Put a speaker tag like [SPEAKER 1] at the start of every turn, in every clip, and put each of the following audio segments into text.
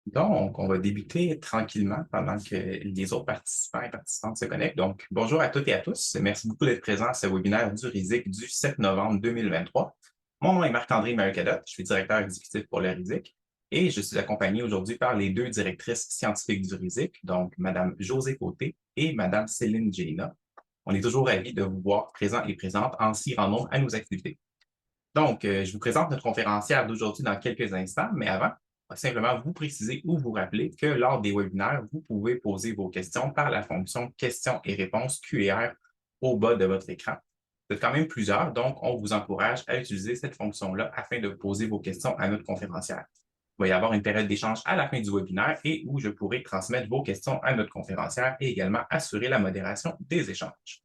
[SPEAKER 1] Donc, on va débuter tranquillement pendant que les autres participants et participantes se connectent. Donc, bonjour à toutes et à tous. Merci beaucoup d'être présents à ce webinaire du RISIC du 7 novembre 2023. Mon nom est Marc-André Maricadot, je suis directeur exécutif pour le RISIC et je suis accompagné aujourd'hui par les deux directrices scientifiques du RISIC, donc Mme Josée Côté et Mme Céline Géna. On est toujours ravis de vous voir présents et présentes en si grand nombre à nos activités. Donc, je vous présente notre conférencière d'aujourd'hui dans quelques instants, mais avant, on va simplement vous préciser ou vous rappeler que lors des webinaires, vous pouvez poser vos questions par la fonction questions et réponses QR au bas de votre écran. Vous êtes quand même plusieurs, donc on vous encourage à utiliser cette fonction-là afin de poser vos questions à notre conférencière. Il va y avoir une période d'échange à la fin du webinaire et où je pourrai transmettre vos questions à notre conférencière et également assurer la modération des échanges.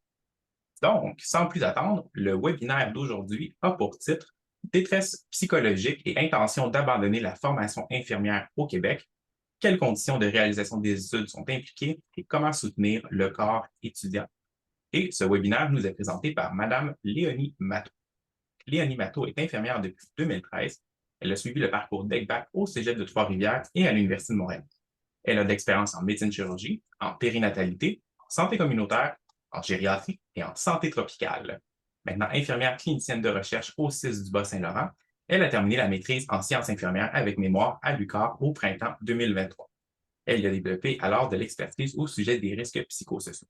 [SPEAKER 1] Donc, sans plus attendre, le webinaire d'aujourd'hui a pour titre Détresse psychologique et intention d'abandonner la formation infirmière au Québec. Quelles conditions de réalisation des études sont impliquées et comment soutenir le corps étudiant? Et ce webinaire nous est présenté par Mme Léonie Matteau. Léonie Matteau est infirmière depuis 2013. Elle a suivi le parcours d'ECBAC au Cégep de Trois-Rivières et à l'Université de Montréal. Elle a de l'expérience en médecine-chirurgie, en périnatalité, en santé communautaire, en gériatrie et en santé tropicale. Maintenant infirmière clinicienne de recherche au CIS du Bas-Saint-Laurent, elle a terminé la maîtrise en sciences infirmières avec mémoire à l'UQAR au printemps 2023. Elle a développé alors de l'expertise au sujet des risques psychosociaux.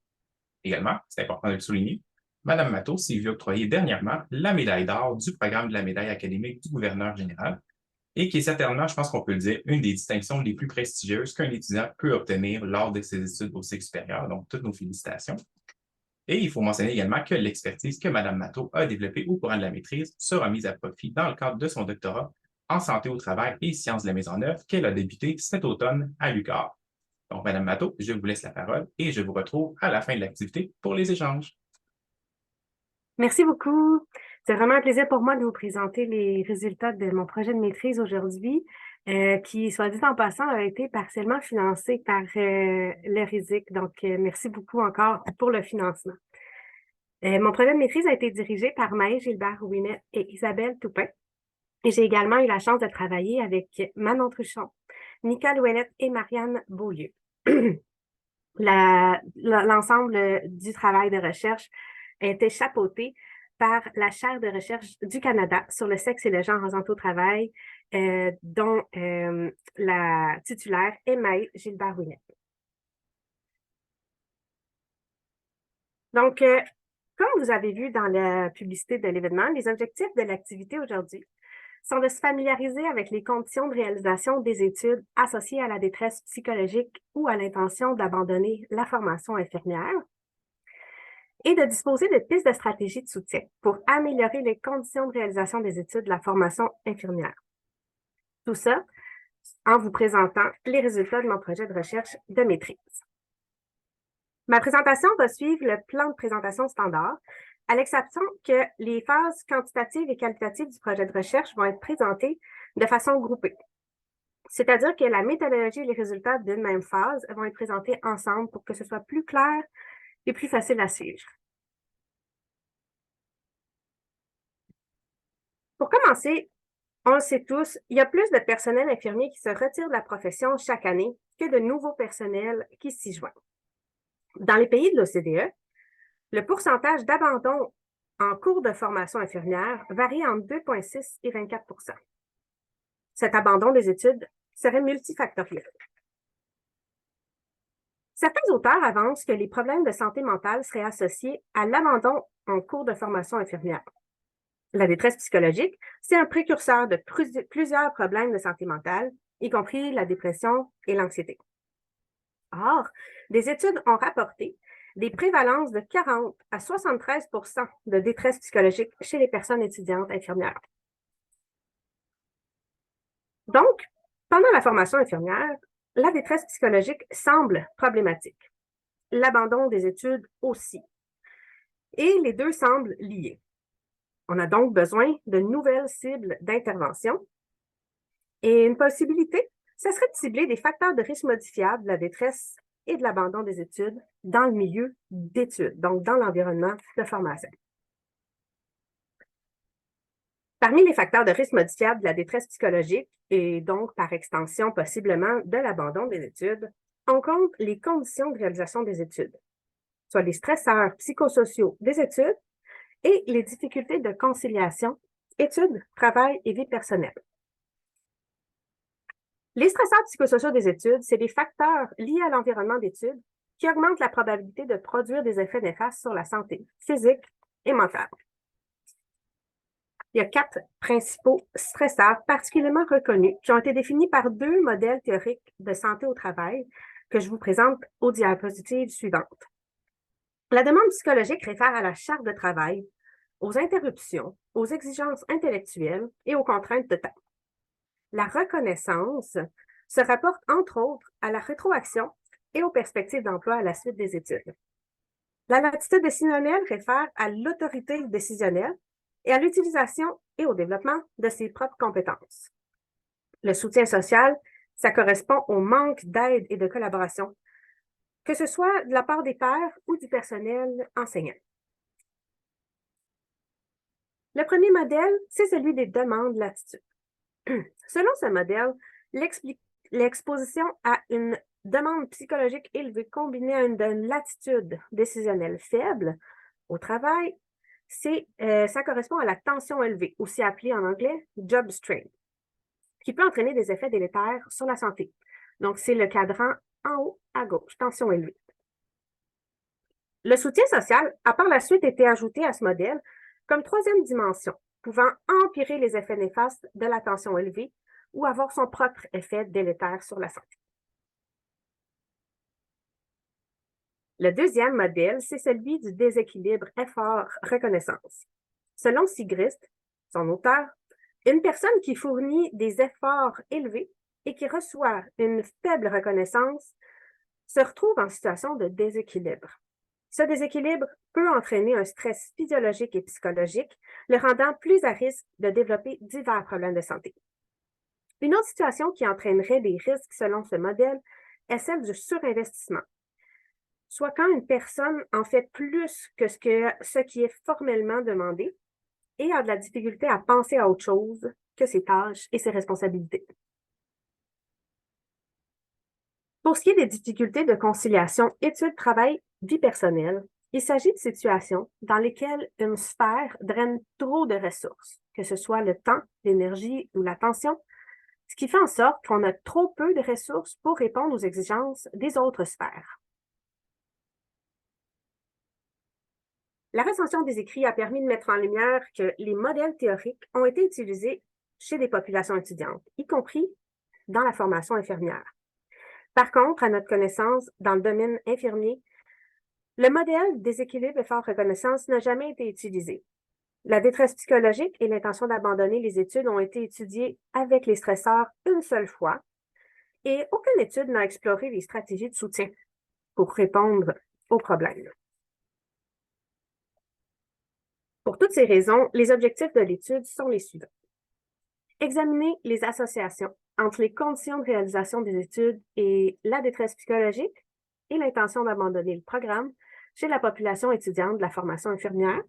[SPEAKER 1] Également, c'est important de le souligner, Mme Matteau s'est vue octroyer dernièrement la médaille d'or du programme de la médaille académique du gouverneur général et qui est certainement, je pense qu'on peut le dire, une des distinctions les plus prestigieuses qu'un étudiant peut obtenir lors de ses études au cycle supérieur. Donc, toutes nos félicitations. Et il faut mentionner également que l'expertise que Mme Matteau a développée au courant de la maîtrise sera mise à profit dans le cadre de son doctorat en santé au travail et sciences de la mise en œuvre qu'elle a débuté cet automne à l'UQAR. Donc, Mme Matteau, je vous laisse la parole et je vous retrouve à la fin de l'activité pour les échanges.
[SPEAKER 2] Merci beaucoup. C'est vraiment un plaisir pour moi de vous présenter les résultats de mon projet de maîtrise aujourd'hui, qui, soit dit en passant, a été partiellement financé par le RISIC. Donc, merci beaucoup encore pour le financement. Mon projet de maîtrise a été dirigé par Maë Gilbert-Rouinet et Isabelle Toupin. Et j'ai également eu la chance de travailler avec Manon Truchon, Nicole Ouellette et Marianne Beaulieu. L'ensemble du travail de recherche a été chapeauté par la chaire de recherche du Canada sur le sexe et le genre en santé au travail, dont la titulaire est Maë Gilbert-Rouinet. Donc, comme vous avez vu dans la publicité de l'événement, les objectifs de l'activité aujourd'hui sont de se familiariser avec les conditions de réalisation des études associées à la détresse psychologique ou à l'intention d'abandonner la formation infirmière, et de disposer de pistes de stratégie de soutien pour améliorer les conditions de réalisation des études de la formation infirmière. Tout ça en vous présentant les résultats de mon projet de recherche de maîtrise. Ma présentation va suivre le plan de présentation standard, à l'exception que les phases quantitatives et qualitatives du projet de recherche vont être présentées de façon groupée. C'est-à-dire que la méthodologie et les résultats d'une même phase vont être présentés ensemble pour que ce soit plus clair et plus facile à suivre. Pour commencer, on le sait tous, il y a plus de personnel infirmier qui se retire de la profession chaque année que de nouveaux personnels qui s'y joignent. Dans les pays de l'OCDE, le pourcentage d'abandon en cours de formation infirmière varie entre 2,6 et 24 %. Cet abandon des études serait multifactoriel. Certains auteurs avancent que les problèmes de santé mentale seraient associés à l'abandon en cours de formation infirmière. La détresse psychologique, c'est un précurseur de plusieurs problèmes de santé mentale, y compris la dépression et l'anxiété. Or, des études ont rapporté des prévalences de 40 à 73 % de détresse psychologique chez les personnes étudiantes infirmières. Donc, pendant la formation infirmière, la détresse psychologique semble problématique. L'abandon des études aussi. Et les deux semblent liés. On a donc besoin de nouvelles cibles d'intervention. Et une possibilité, ce serait de cibler des facteurs de risque modifiables de la détresse et de l'abandon des études dans le milieu d'études, donc dans l'environnement de formation. Parmi les facteurs de risque modifiables de la détresse psychologique et donc par extension possiblement de l'abandon des études, on compte les conditions de réalisation des études, soit les stresseurs psychosociaux des études et les difficultés de conciliation, études, travail et vie personnelle. Les stresseurs psychosociaux des études, c'est des facteurs liés à l'environnement d'études qui augmentent la probabilité de produire des effets néfastes sur la santé physique et mentale. Il y a 4 principaux stresseurs particulièrement reconnus qui ont été définis par 2 modèles théoriques de santé au travail que je vous présente aux diapositives suivantes. La demande psychologique réfère à la charge de travail, aux interruptions, aux exigences intellectuelles et aux contraintes de temps. La reconnaissance se rapporte entre autres à la rétroaction et aux perspectives d'emploi à la suite des études. La latitude décisionnelle réfère à l'autorité décisionnelle et à l'utilisation et au développement de ses propres compétences. Le soutien social, ça correspond au manque d'aide et de collaboration, que ce soit de la part des pairs ou du personnel enseignant. Le premier modèle, c'est celui des demandes latitude. Selon ce modèle, l'exposition à une demande psychologique élevée combinée à une latitude décisionnelle faible au travail, ça correspond à la tension élevée, aussi appelée en anglais job strain, qui peut entraîner des effets délétères sur la santé. Donc, c'est le cadran en haut à gauche, tension élevée. Le soutien social a par la suite été ajouté à ce modèle comme troisième dimension, pouvant empirer les effets néfastes de la tension élevée ou avoir son propre effet délétère sur la santé. Le deuxième modèle, c'est celui du déséquilibre effort-reconnaissance. Selon Sigrist, son auteur, une personne qui fournit des efforts élevés et qui reçoit une faible reconnaissance se retrouve en situation de déséquilibre. Ce déséquilibre peut entraîner un stress physiologique et psychologique, le rendant plus à risque de développer divers problèmes de santé. Une autre situation qui entraînerait des risques selon ce modèle est celle du surinvestissement, soit quand une personne en fait plus que ce qui est formellement demandé et a de la difficulté à penser à autre chose que ses tâches et ses responsabilités. Pour ce qui est des difficultés de conciliation études-travail, vie personnelle, il s'agit de situations dans lesquelles une sphère draine trop de ressources, que ce soit le temps, l'énergie ou l'attention, ce qui fait en sorte qu'on a trop peu de ressources pour répondre aux exigences des autres sphères. La recension des écrits a permis de mettre en lumière que les modèles théoriques ont été utilisés chez des populations étudiantes, y compris dans la formation infirmière. Par contre, à notre connaissance, dans le domaine infirmier, le modèle déséquilibre effort-reconnaissance n'a jamais été utilisé. La détresse psychologique et l'intention d'abandonner les études ont été étudiées avec les stresseurs une seule fois et aucune étude n'a exploré les stratégies de soutien pour répondre aux problèmes. Pour toutes ces raisons, les objectifs de l'étude sont les suivants. Examiner les associations entre les conditions de réalisation des études et la détresse psychologique et l'intention d'abandonner le programme chez la population étudiante de la formation infirmière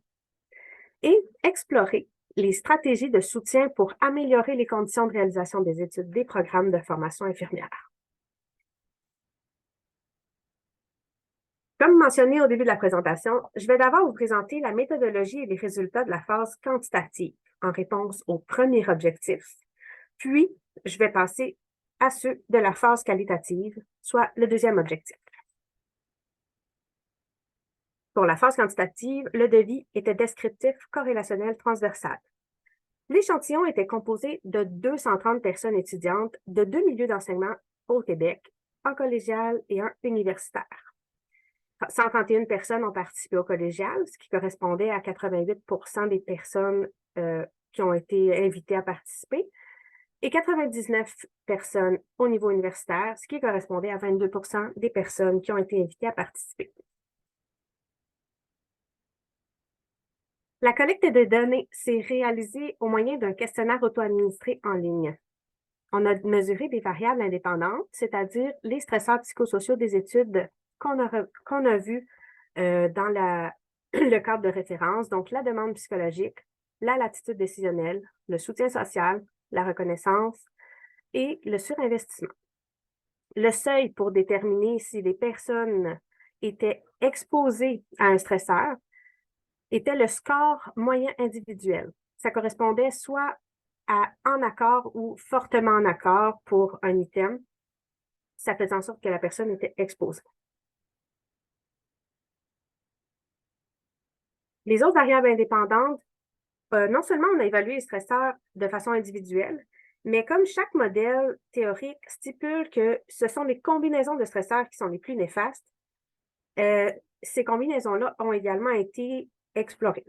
[SPEAKER 2] et explorer les stratégies de soutien pour améliorer les conditions de réalisation des études des programmes de formation infirmière. Comme mentionné au début de la présentation, je vais d'abord vous présenter la méthodologie et les résultats de la phase quantitative en réponse au premier objectif. Puis, je vais passer à ceux de la phase qualitative, soit le deuxième objectif. Pour la phase quantitative, le devis était descriptif, corrélationnel, transversal. L'échantillon était composé de 230 personnes étudiantes de 2 milieux d'enseignement au Québec, un collégial et un universitaire. 131 personnes ont participé au collégial, ce qui correspondait à 88 % des personnes qui ont été invitées à participer, et 99 personnes au niveau universitaire, ce qui correspondait à 22 % des personnes qui ont été invitées à participer. La collecte de données s'est réalisée au moyen d'un questionnaire auto-administré en ligne. On a mesuré des variables indépendantes, c'est-à-dire les stresseurs psychosociaux des études qu'on a vues dans le cadre de référence, donc la demande psychologique, la latitude décisionnelle, le soutien social, la reconnaissance et le surinvestissement. Le seuil pour déterminer si les personnes étaient exposées à un stresseur était le score moyen individuel. Ça correspondait soit à en accord ou fortement en accord pour un item. Ça faisait en sorte que la personne était exposée. Les autres variables indépendantes, non seulement on a évalué les stresseurs de façon individuelle, mais comme chaque modèle théorique stipule que ce sont les combinaisons de stresseurs qui sont les plus néfastes, ces combinaisons-là ont également été explorées.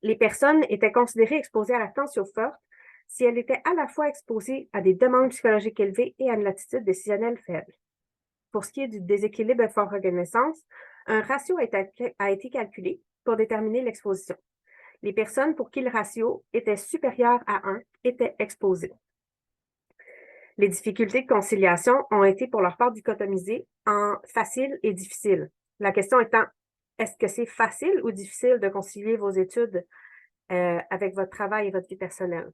[SPEAKER 2] Les personnes étaient considérées exposées à la tension forte si elles étaient à la fois exposées à des demandes psychologiques élevées et à une latitude décisionnelle faible. Pour ce qui est du déséquilibre effort-reconnaissance, un ratio a été calculé pour déterminer l'exposition. Les personnes pour qui le ratio était supérieur à 1 étaient exposées. Les difficultés de conciliation ont été pour leur part dichotomisées en facile et difficile. La question étant, est-ce que c'est facile ou difficile de concilier vos études avec votre travail et votre vie personnelle?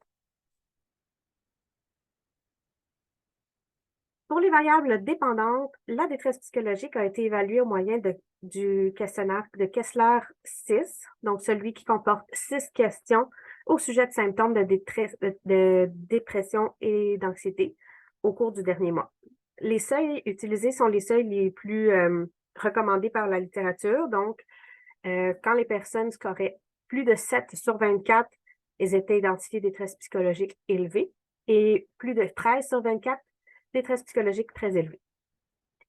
[SPEAKER 2] Pour les variables dépendantes, la détresse psychologique a été évaluée au moyen du questionnaire de Kessler 6, donc celui qui comporte 6 questions au sujet de symptômes de dépression et d'anxiété au cours du dernier mois. Les seuils utilisés sont les seuils les plus recommandés par la littérature. Donc, quand les personnes scoraient plus de 7 sur 24, elles étaient identifiées détresse psychologique élevée et plus de 13 sur 24, détresse psychologique très élevée.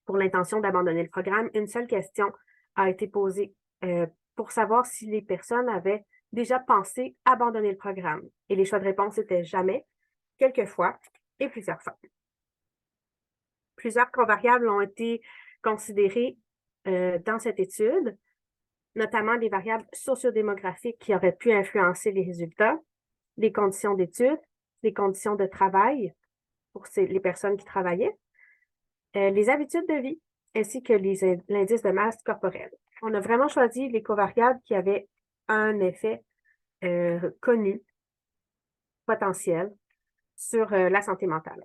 [SPEAKER 2] Pour l'intention d'abandonner le programme, une seule question a été posée pour savoir si les personnes avaient déjà pensé abandonner le programme. Et les choix de réponse étaient jamais, quelquefois et plusieurs fois. Plusieurs covariables ont été considérés dans cette étude, notamment des variables sociodémographiques qui auraient pu influencer les résultats, les conditions d'études, les conditions de travail pour les personnes qui travaillaient, les habitudes de vie, ainsi que l'indice de masse corporelle. On a vraiment choisi les covariables qui avaient un effet connu, potentiel, sur la santé mentale.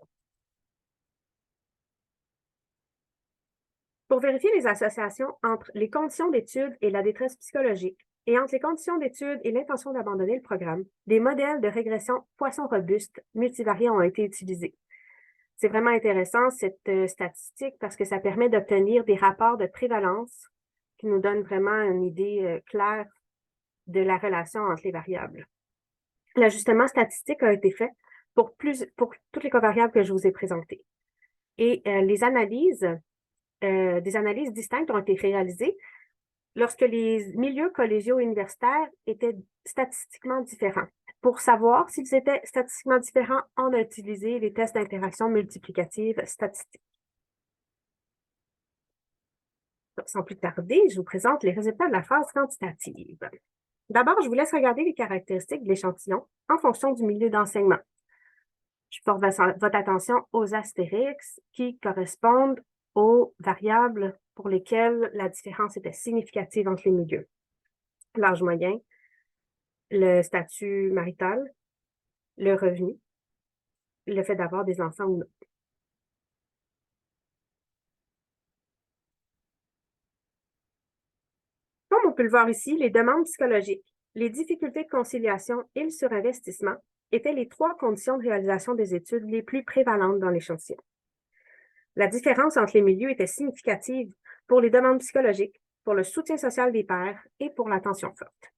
[SPEAKER 2] Pour vérifier les associations entre les conditions d'études et la détresse psychologique, et entre les conditions d'études et l'intention d'abandonner le programme, des modèles de régression Poisson-Robuste multivariés ont été utilisés. C'est vraiment intéressant, cette statistique, parce que ça permet d'obtenir des rapports de prévalence qui nous donnent vraiment une idée claire de la relation entre les variables. L'ajustement statistique a été fait pour toutes les covariables que je vous ai présentées. Et des analyses distinctes ont été réalisées lorsque les milieux collégiaux universitaires étaient statistiquement différents. Pour savoir s'ils étaient statistiquement différents, on a utilisé les tests d'interaction multiplicative statistique. Donc, sans plus tarder, je vous présente les résultats de la phase quantitative. D'abord, je vous laisse regarder les caractéristiques de l'échantillon en fonction du milieu d'enseignement. Je porte votre attention aux astérix qui correspondent aux variables pour lesquelles la différence était significative entre les milieux. L'âge moyen, le statut marital, le revenu, le fait d'avoir des enfants ou non. Comme on peut le voir ici, les demandes psychologiques, les difficultés de conciliation et le surinvestissement étaient les 3 conditions de réalisation des études les plus prévalentes dans l'échantillon. La différence entre les milieux était significative pour les demandes psychologiques, pour le soutien social des pairs et pour l'attention forte.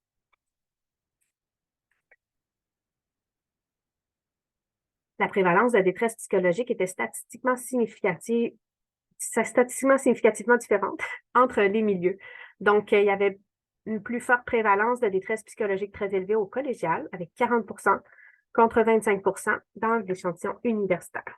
[SPEAKER 2] La prévalence de détresse psychologique était statistiquement significativement différente entre les milieux. Donc, il y avait une plus forte prévalence de détresse psychologique très élevée au collégial, avec 40 contre 25 dans l'échantillon universitaire.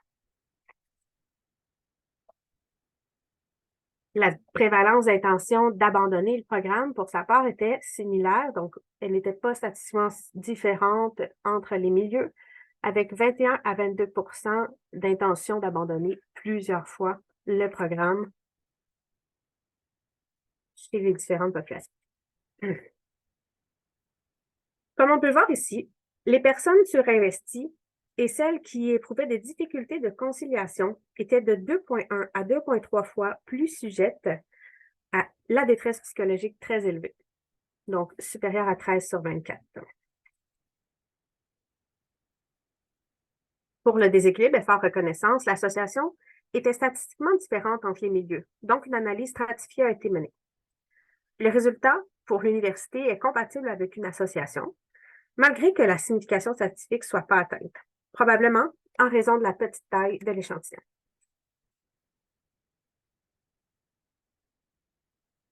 [SPEAKER 2] La prévalence d'intention d'abandonner le programme, pour sa part, était similaire, donc elle n'était pas statistiquement différente entre les milieux, avec 21 à 22 d'intention d'abandonner plusieurs fois le programme chez les différentes populations. Comme on peut le voir ici, les personnes surinvesties et celles qui éprouvaient des difficultés de conciliation étaient de 2,1 à 2,3 fois plus sujettes à la détresse psychologique très élevée, donc supérieure à 13 sur 24. Pour le déséquilibre effort reconnaissance, l'association était statistiquement différente entre les milieux, donc une analyse stratifiée a été menée. Le résultat pour l'université est compatible avec une association, malgré que la signification statistique ne soit pas atteinte, probablement en raison de la petite taille de l'échantillon.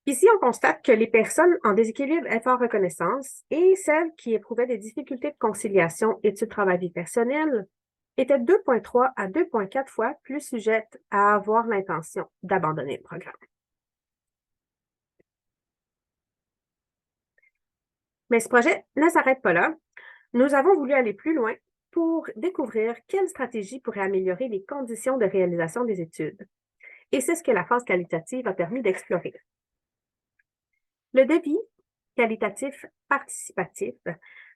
[SPEAKER 2] Ici, on constate que les personnes en déséquilibre effort-reconnaissance et celles qui éprouvaient des difficultés de conciliation études-travail-vie personnelle étaient 2,3 à 2,4 fois plus sujettes à avoir l'intention d'abandonner le programme. Mais ce projet ne s'arrête pas là. Nous avons voulu aller plus loin pour découvrir quelles stratégies pourraient améliorer les conditions de réalisation des études. Et c'est ce que la phase qualitative a permis d'explorer. Le devis qualitatif participatif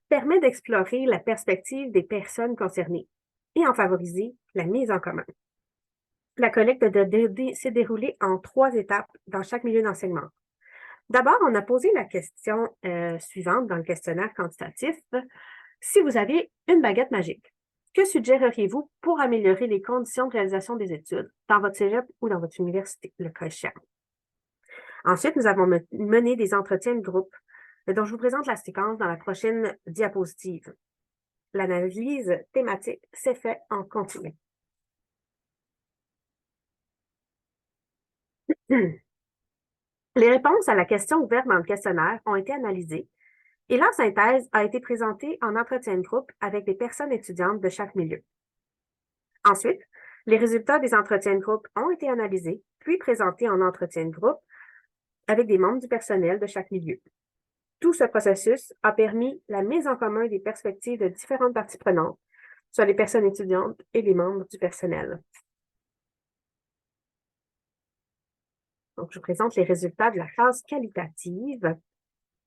[SPEAKER 2] permet d'explorer la perspective des personnes concernées et en favoriser la mise en commun. La collecte s'est déroulée en 3 étapes dans chaque milieu d'enseignement. D'abord, on a posé la question suivante dans le questionnaire quantitatif. Si vous aviez une baguette magique, que suggéreriez-vous pour améliorer les conditions de réalisation des études dans votre cégep ou dans votre université, le cas échéant? Ensuite, nous avons mené des entretiens de groupe dont je vous présente la séquence dans la prochaine diapositive. L'analyse thématique s'est faite en continu. Les réponses à la question ouverte dans le questionnaire ont été analysées et leur synthèse a été présentée en entretien de groupe avec des personnes étudiantes de chaque milieu. Ensuite, les résultats des entretiens de groupe ont été analysés, puis présentés en entretien de groupe avec des membres du personnel de chaque milieu. Tout ce processus a permis la mise en commun des perspectives de différentes parties prenantes, soit les personnes étudiantes et les membres du personnel. Donc, je vous présente les résultats de la phase qualitative.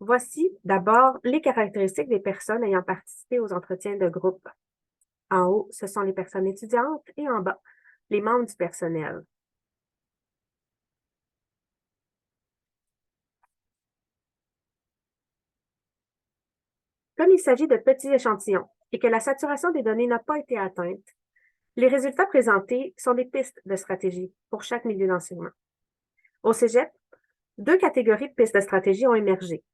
[SPEAKER 2] Voici d'abord les caractéristiques des personnes ayant participé aux entretiens de groupe. En haut, ce sont les personnes étudiantes et en bas, les membres du personnel. Comme il s'agit de petits échantillons et que la saturation des données n'a pas été atteinte, les résultats présentés sont des pistes de stratégie pour chaque milieu d'enseignement. Au cégep, 2 catégories de pistes de stratégie ont émergé.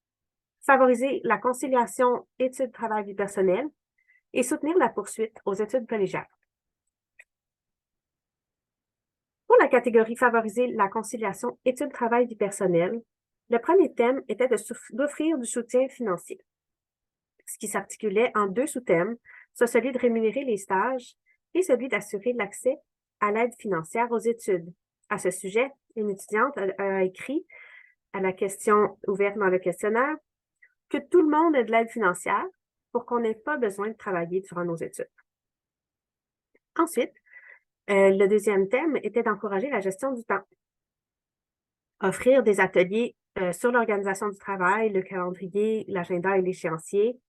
[SPEAKER 2] Favoriser la conciliation études-travail-vie personnelle et soutenir la poursuite aux études collégiales. Pour la catégorie favoriser la conciliation études-travail-vie personnelle, le premier thème était d'offrir du soutien financier, ce qui s'articulait en 2 sous-thèmes, soit celui de rémunérer les stages et celui d'assurer l'accès à l'aide financière aux études. À ce sujet, une étudiante a écrit à la question ouverte dans le questionnaire que tout le monde ait de l'aide financière pour qu'on n'ait pas besoin de travailler durant nos études. Ensuite, le deuxième thème était d'encourager la gestion du temps. Offrir des ateliers sur l'organisation du travail, le calendrier, l'agenda et l'échéancier,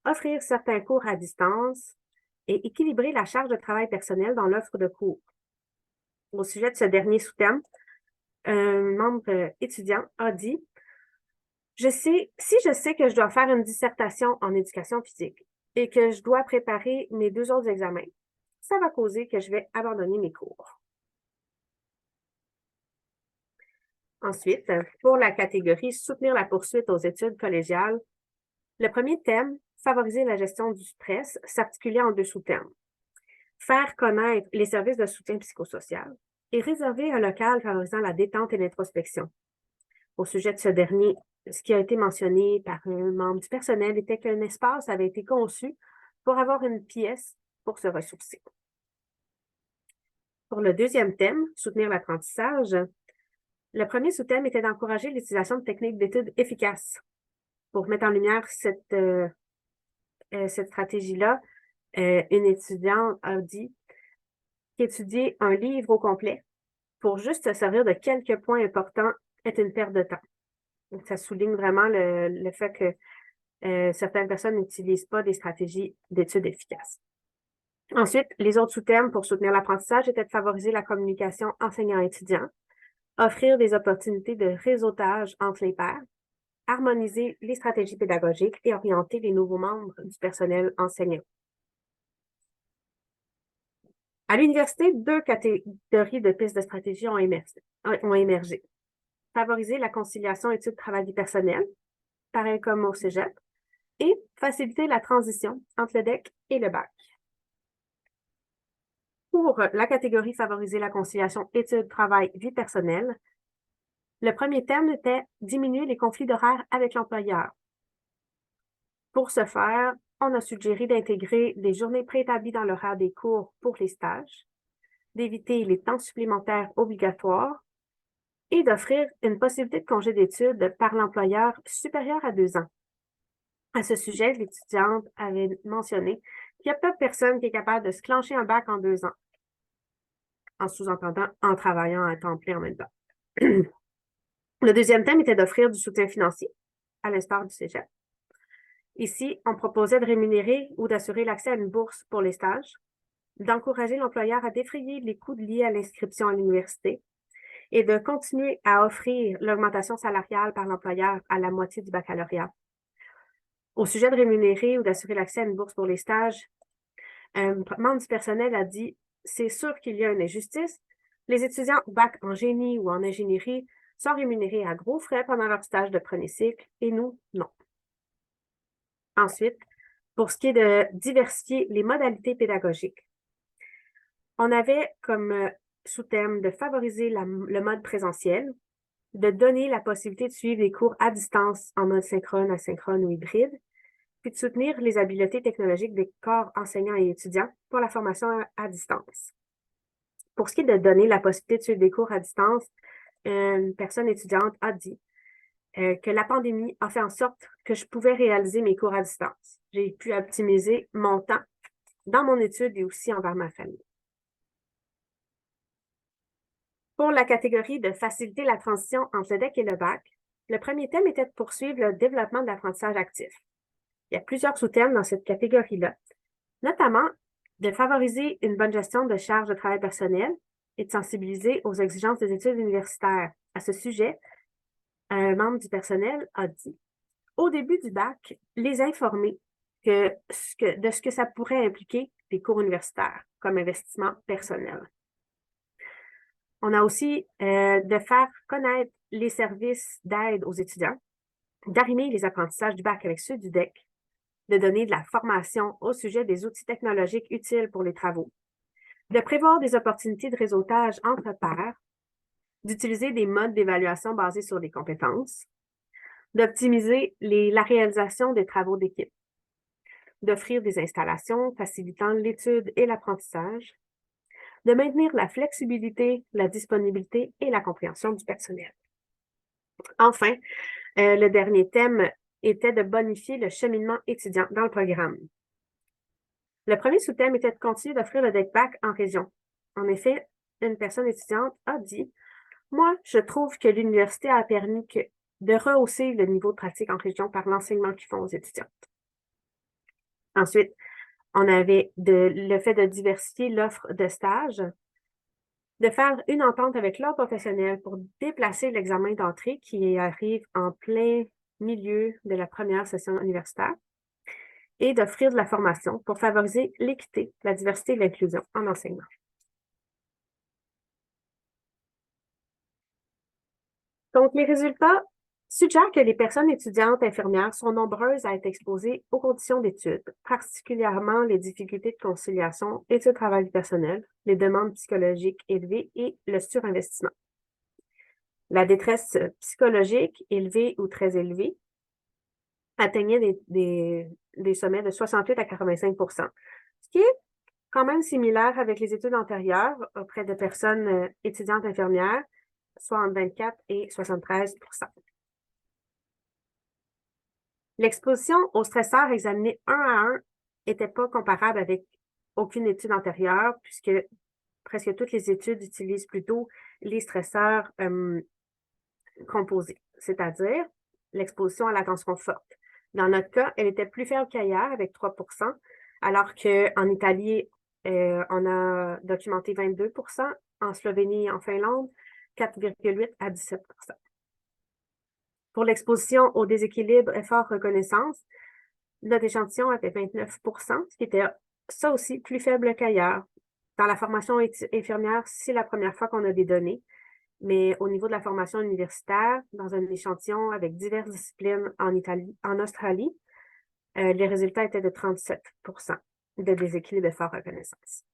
[SPEAKER 2] offrir certains cours à distance et équilibrer la charge de travail personnel dans l'offre de cours. Au sujet de ce dernier sous-thème, un membre étudiant a dit « Si je sais que je dois faire une dissertation en éducation physique et que je dois préparer mes 2 autres examens, ça va causer que je vais abandonner mes cours. » Ensuite, pour la catégorie « Soutenir la poursuite aux études collégiales », le premier thème, favoriser la gestion du stress, s'articulait en 2 sous-thèmes. Faire connaître les services de soutien psychosocial et réserver un local favorisant la détente et l'introspection. Au sujet de ce dernier, ce qui a été mentionné par un membre du personnel était qu'un espace avait été conçu pour avoir une pièce pour se ressourcer. Pour le deuxième thème, soutenir l'apprentissage, le premier sous-thème était d'encourager l'utilisation de techniques d'études efficaces. Pour mettre en lumière cette stratégie-là, une étudiante a dit qu'étudier un livre au complet pour juste se servir de quelques points importants est une perte de temps. Donc, ça souligne vraiment le fait que Certaines personnes n'utilisent pas des stratégies d'études efficaces. Ensuite, les autres sous-thèmes pour soutenir l'apprentissage étaient de favoriser la communication enseignant-étudiant, offrir des opportunités de réseautage entre les pairs, harmoniser les stratégies pédagogiques et orienter les nouveaux membres du personnel enseignant. À l'université, 2 catégories de pistes de stratégie ont émergé. Favoriser la conciliation études-travail du personnel, pareil comme au cégep, et faciliter la transition entre le DEC et le bac. Pour la catégorie favoriser la conciliation études-travail-vie personnelle, le premier thème était diminuer les conflits d'horaires avec l'employeur. Pour ce faire, on a suggéré d'intégrer des journées préétablies dans l'horaire des cours pour les stages, d'éviter les temps supplémentaires obligatoires et d'offrir une possibilité de congé d'études par l'employeur supérieure à 2 ans. À ce sujet, l'étudiante avait mentionné qu'il n'y a pas de personne qui est capable de se clencher un bac en 2 ans, en sous-entendant en travaillant à temps plein en même temps. Le deuxième thème était d'offrir du soutien financier, à l'instar du cégep. Ici, on proposait de rémunérer ou d'assurer l'accès à une bourse pour les stages, d'encourager l'employeur à défrayer les coûts liés à l'inscription à l'université et de continuer à offrir l'augmentation salariale par l'employeur à la moitié du baccalauréat. Au sujet de rémunérer ou d'assurer l'accès à une bourse pour les stages, un membre du personnel a dit « C'est sûr qu'il y a une injustice. Les étudiants bac en génie ou en ingénierie sont rémunérés à gros frais pendant leur stage de premier cycle et nous, non. » Ensuite, pour ce qui est de diversifier les modalités pédagogiques, on avait comme sous-thème de favoriser le mode présentiel, de donner la possibilité de suivre des cours à distance en mode synchrone, asynchrone ou hybride, puis de soutenir les habiletés technologiques des corps enseignants et étudiants pour la formation à distance. Pour ce qui est de donner la possibilité de suivre des cours à distance, une personne étudiante a dit que la pandémie a fait en sorte que je pouvais réaliser mes cours à distance. J'ai pu optimiser mon temps dans mon étude et aussi envers ma famille. Pour la catégorie de faciliter la transition entre le DEC et le bac, le premier thème était de poursuivre le développement de l'apprentissage actif. Il y a plusieurs sous-thèmes dans cette catégorie-là, notamment de favoriser une bonne gestion de charges de travail personnel et de sensibiliser aux exigences des études universitaires. À ce sujet, un membre du personnel a dit « Au début du bac, les informer de ce que ça pourrait impliquer les cours universitaires comme investissement personnel. » On a aussi de faire connaître les services d'aide aux étudiants, d'arrimer les apprentissages du bac avec ceux du DEC, de donner de la formation au sujet des outils technologiques utiles pour les travaux, de prévoir des opportunités de réseautage entre pairs, d'utiliser des modes d'évaluation basés sur les compétences, d'optimiser la réalisation des travaux d'équipe, d'offrir des installations facilitant l'étude et l'apprentissage, de maintenir la flexibilité, la disponibilité et la compréhension du personnel. Enfin, le dernier thème était de bonifier le cheminement étudiant dans le programme. Le premier sous-thème était de continuer d'offrir le DEC-BAC en région. En effet, une personne étudiante a dit « Moi, je trouve que l'université a permis de rehausser le niveau de pratique en région par l'enseignement qu'ils font aux étudiantes. » Ensuite, on avait le fait de diversifier l'offre de stage, de faire une entente avec l'ordre professionnel pour déplacer l'examen d'entrée qui arrive en plein milieu de la première session universitaire et d'offrir de la formation pour favoriser l'équité, la diversité et l'inclusion en enseignement. Donc, les résultats suggèrent que les personnes étudiantes infirmières sont nombreuses à être exposées aux conditions d'études, particulièrement les difficultés de conciliation études-travail personnel, les demandes psychologiques élevées et le surinvestissement. La détresse psychologique élevée ou très élevée atteignait des sommets de 68 à 85 %, ce qui est quand même similaire avec les études antérieures auprès de personnes étudiantes infirmières, soit entre 24 et 73 %. L'exposition aux stresseurs examinés un à un n'était pas comparable avec aucune étude antérieure, puisque presque toutes les études utilisent plutôt les stresseurs composés, c'est-à-dire l'exposition à l'attention forte, Dans notre cas, elle était plus faible qu'ailleurs, avec 3 alors qu'en Italie, on a documenté 22 en Slovénie et en Finlande, 4,8 à 17 Pour l'exposition au déséquilibre effort-reconnaissance, notre échantillon avait 29 ce qui était ça aussi plus faible qu'ailleurs. Dans la formation infirmière, c'est la première fois qu'on a des données, mais au niveau de la formation universitaire, dans un échantillon avec diverses disciplines en Australie, les résultats étaient de 37 de déséquilibre effort-reconnaissance.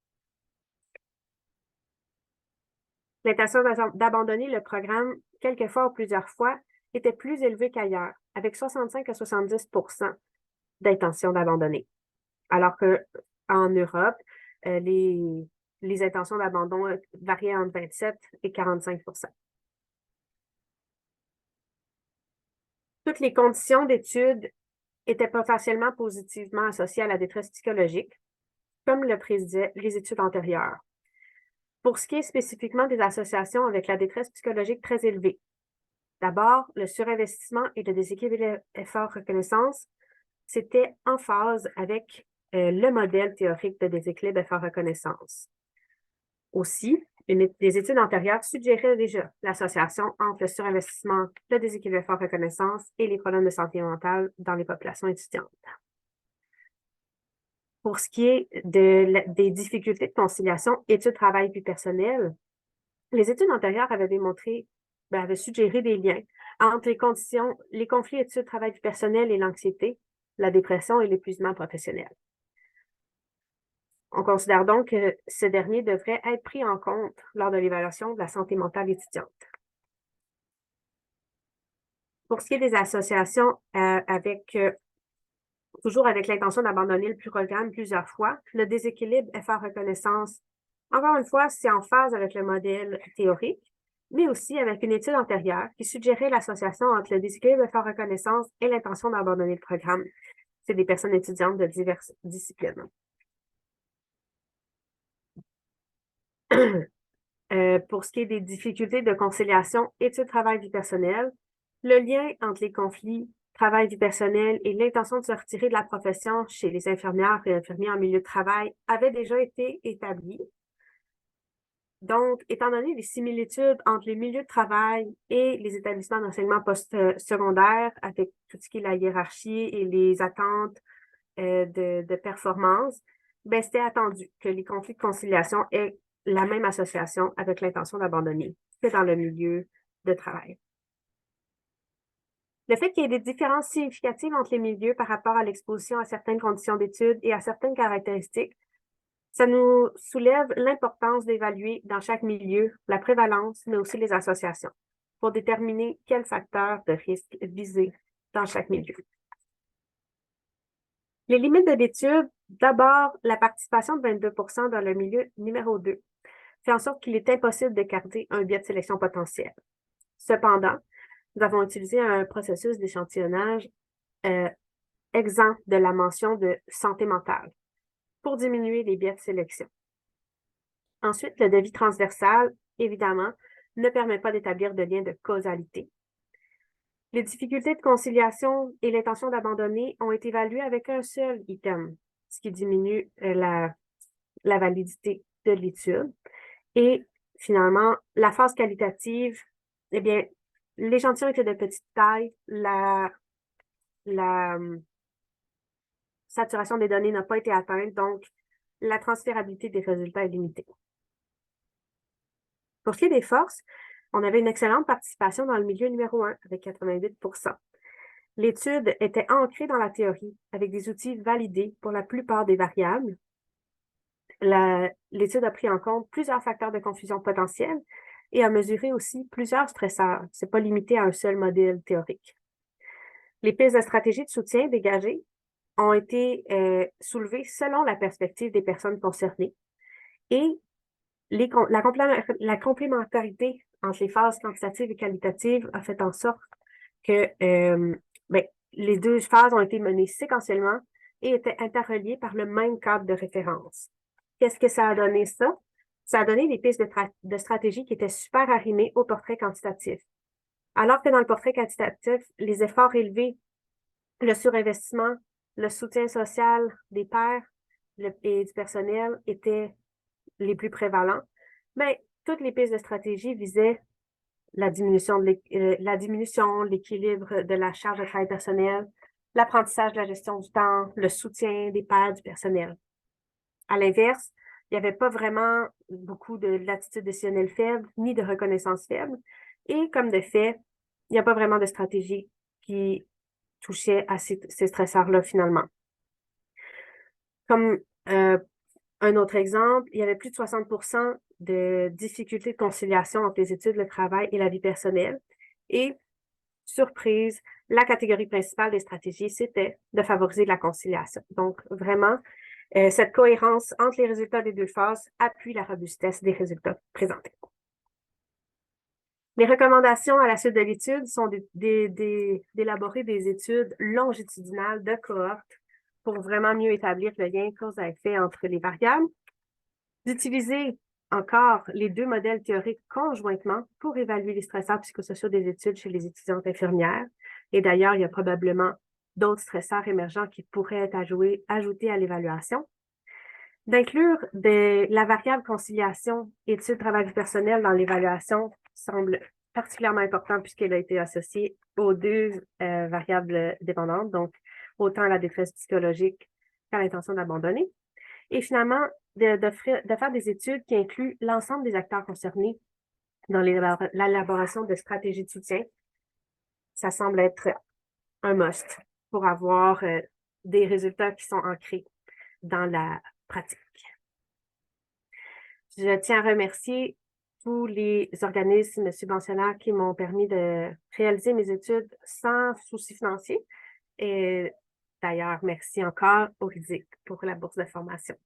[SPEAKER 2] L'intention d'abandonner le programme quelques fois ou plusieurs fois était plus élevée qu'ailleurs, avec 65 à 70 d'intention d'abandonner. Alors qu'en Europe, les intentions d'abandon variaient entre 27 et 45 Toutes les conditions d'études étaient potentiellement positivement associées à la détresse psychologique, comme le prédisaient les études antérieures. Pour ce qui est spécifiquement des associations avec la détresse psychologique très élevée, d'abord, le surinvestissement et le déséquilibre effort-reconnaissance, c'était en phase avec le modèle théorique de déséquilibre effort-reconnaissance. Aussi, des études antérieures suggéraient déjà l'association entre le surinvestissement, le déséquilibre effort-reconnaissance et les problèmes de santé mentale dans les populations étudiantes. Pour ce qui est des difficultés de conciliation études-travail vie personnelle, les études antérieures avaient suggéré des liens entre les conflits études-travail vie personnelle et l'anxiété, la dépression et l'épuisement professionnel. On considère donc que ce dernier devrait être pris en compte lors de l'évaluation de la santé mentale étudiante. Pour ce qui est des associations toujours avec l'intention d'abandonner le programme plusieurs fois, le déséquilibre effort-reconnaissance, encore une fois, c'est en phase avec le modèle théorique, mais aussi avec une étude antérieure qui suggérait l'association entre le déséquilibre effort-reconnaissance et l'intention d'abandonner le programme. C'est des personnes étudiantes de diverses disciplines. Pour ce qui est des difficultés de conciliation études-travail-vie personnelle, le lien entre les conflits travail-vie personnelle et l'intention de se retirer de la profession chez les infirmières et infirmiers en milieu de travail avait déjà été établi. Donc, étant donné les similitudes entre les milieux de travail et les établissements d'enseignement post-secondaire, avec tout ce qui est la hiérarchie et les attentes de performance, c'était attendu que les conflits de conciliation aient la même association avec l'intention d'abandonner que dans le milieu de travail. Le fait qu'il y ait des différences significatives entre les milieux par rapport à l'exposition à certaines conditions d'études et à certaines caractéristiques, ça nous soulève l'importance d'évaluer dans chaque milieu la prévalence, mais aussi les associations, pour déterminer quels facteurs de risque viser dans chaque milieu. Les limites de l'étude, d'abord, la participation de 22 dans le milieu numéro 2 fait en sorte qu'il est impossible d'écarter un biais de sélection potentiel. Cependant, nous avons utilisé un processus d'échantillonnage exempt de la mention de santé mentale pour diminuer les biais de sélection. Ensuite, le devis transversal, évidemment, ne permet pas d'établir de lien de causalité. Les difficultés de conciliation et l'intention d'abandonner ont été évaluées avec un seul item, ce qui diminue la validité de l'étude. Et finalement, la phase qualitative, eh bien, l'échantillon était de petite taille, la saturation des données n'a pas été atteinte, donc la transférabilité des résultats est limitée. Pour ce qui est des forces, on avait une excellente participation dans le milieu numéro 1 avec 88 L'étude était ancrée dans la théorie avec des outils validés pour la plupart des variables. L'étude a pris en compte plusieurs facteurs de confusion potentiels et a mesuré aussi plusieurs stresseurs. Ce n'est pas limité à un seul modèle théorique. Les pistes de stratégie de soutien dégagées ont été soulevées selon la perspective des personnes concernées et la complémentarité entre les phases quantitatives et qualitatives a fait en sorte que les deux phases ont été menées séquentiellement et étaient interreliées par le même cadre de référence. Qu'est-ce que ça a donné ça? Ça a donné des pistes de stratégie qui étaient super arrimées au portrait quantitatif. Alors que dans le portrait quantitatif, les efforts élevés Le surinvestissement, le soutien social des pairs et du personnel étaient les plus prévalents. Mais toutes les pistes de stratégie visaient la diminution de l'équilibre de la charge de travail personnel, l'apprentissage de la gestion du temps, le soutien des pairs du personnel. À l'inverse, il n'y avait pas vraiment beaucoup de latitude décisionnelle faible, ni de reconnaissance faible. Et comme de fait, il n'y a pas vraiment de stratégie qui touchait à ces stresseurs-là finalement. Comme un autre exemple, il y avait plus de 60% de difficultés de conciliation entre les études, le travail et la vie personnelle. Et, surprise, la catégorie principale des stratégies, c'était de favoriser la conciliation. Donc, vraiment, cette cohérence entre les résultats des deux phases appuie la robustesse des résultats présentés. Les recommandations à la suite de l'étude sont d'élaborer des études longitudinales de cohorte pour vraiment mieux établir le lien cause à effet entre les variables, d'utiliser encore les deux modèles théoriques conjointement pour évaluer les stresseurs psychosociaux des études chez les étudiantes infirmières. Et d'ailleurs, il y a probablement d'autres stresseurs émergents qui pourraient être ajoutés à l'évaluation. D'inclure la variable conciliation études-travail personnel dans l'évaluation semble particulièrement important puisqu'elle a été associée aux deux variables dépendantes, donc autant à la détresse psychologique qu'à l'intention d'abandonner. Et finalement, de faire des études qui incluent l'ensemble des acteurs concernés dans l'élaboration de stratégies de soutien. Ça semble être un must pour avoir des résultats qui sont ancrés dans la pratique. Je tiens à remercier tous les organismes subventionnaires qui m'ont permis de réaliser mes études sans souci financier. Et d'ailleurs, merci encore au RISIC pour la bourse de formation.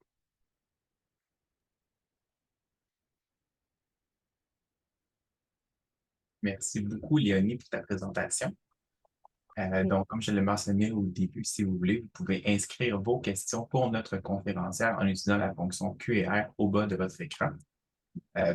[SPEAKER 1] Merci beaucoup, Léonie, pour ta présentation. Donc, comme je l'ai mentionné au début, si vous voulez, vous pouvez inscrire vos questions pour notre conférencière en utilisant la fonction Q&R au bas de votre écran.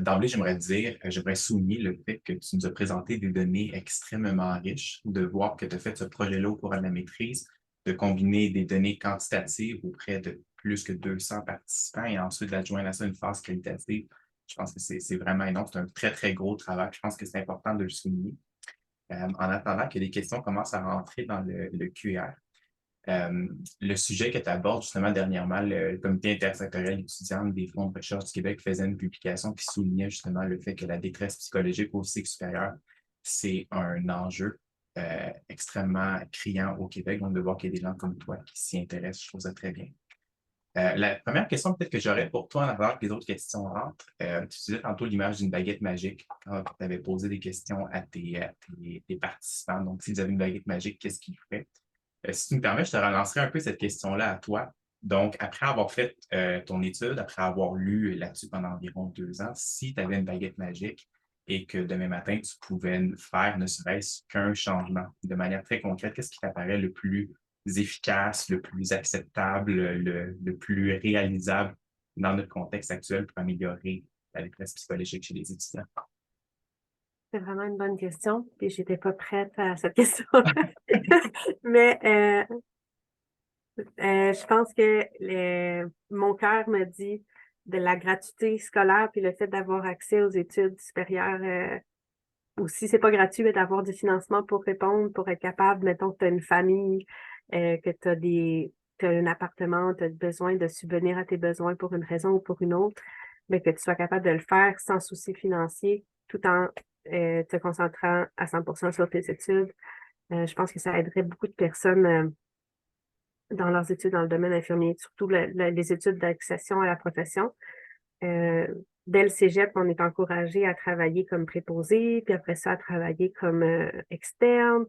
[SPEAKER 1] D'emblée, j'aimerais souligner le fait que tu nous as présenté des données extrêmement riches, de voir que tu as fait ce projet-là au cours de la maîtrise, de combiner des données quantitatives auprès de plus que 200 participants et ensuite d'adjoindre à ça une phase qualitative. Je pense que c'est vraiment énorme. C'est un très, très gros travail. Je pense que c'est important de le souligner. En attendant que les questions commencent à rentrer dans le QR, le sujet que tu abordes justement dernièrement, le comité intersectoriel étudiant des fonds de recherche du Québec faisait une publication qui soulignait justement le fait que la détresse psychologique au cycle supérieur, c'est un enjeu extrêmement criant au Québec. Donc, de voir qu'il y a des gens comme toi qui s'y intéressent, je trouve ça très bien. La première question peut-être que j'aurais pour toi en attendant que les autres questions rentrent, tu utilisais tantôt l'image d'une baguette magique quand tu avais posé des questions à tes participants. Donc, s'ils avaient une baguette magique, qu'est-ce qu'ils feraient? Si tu me permets, je te relancerai un peu cette question-là à toi. Donc, après avoir fait ton étude, après avoir lu là-dessus pendant environ 2 ans, si tu avais une baguette magique et que demain matin, tu pouvais faire ne serait-ce qu'un changement de manière très concrète, qu'est-ce qui t'apparaît le plus efficace, le plus acceptable, le plus réalisable dans notre contexte actuel pour améliorer la détresse psychologique chez les étudiants?
[SPEAKER 2] C'est vraiment une bonne question, puis j'étais pas prête à cette question-là. Mais je pense que mon cœur me dit de la gratuité scolaire, puis le fait d'avoir accès aux études supérieures, ou si c'est pas gratuit, mais d'avoir du financement pour répondre, pour être capable, mettons que tu as une famille, que tu as un appartement, tu as besoin de subvenir à tes besoins pour une raison ou pour une autre, mais que tu sois capable de le faire sans souci financier, tout en te concentrant à 100% sur tes études. Je pense que ça aiderait beaucoup de personnes dans leurs études dans le domaine infirmier, surtout les études d'accession à la profession. Dès le cégep, on est encouragé à travailler comme préposé, puis après ça, à travailler comme externe.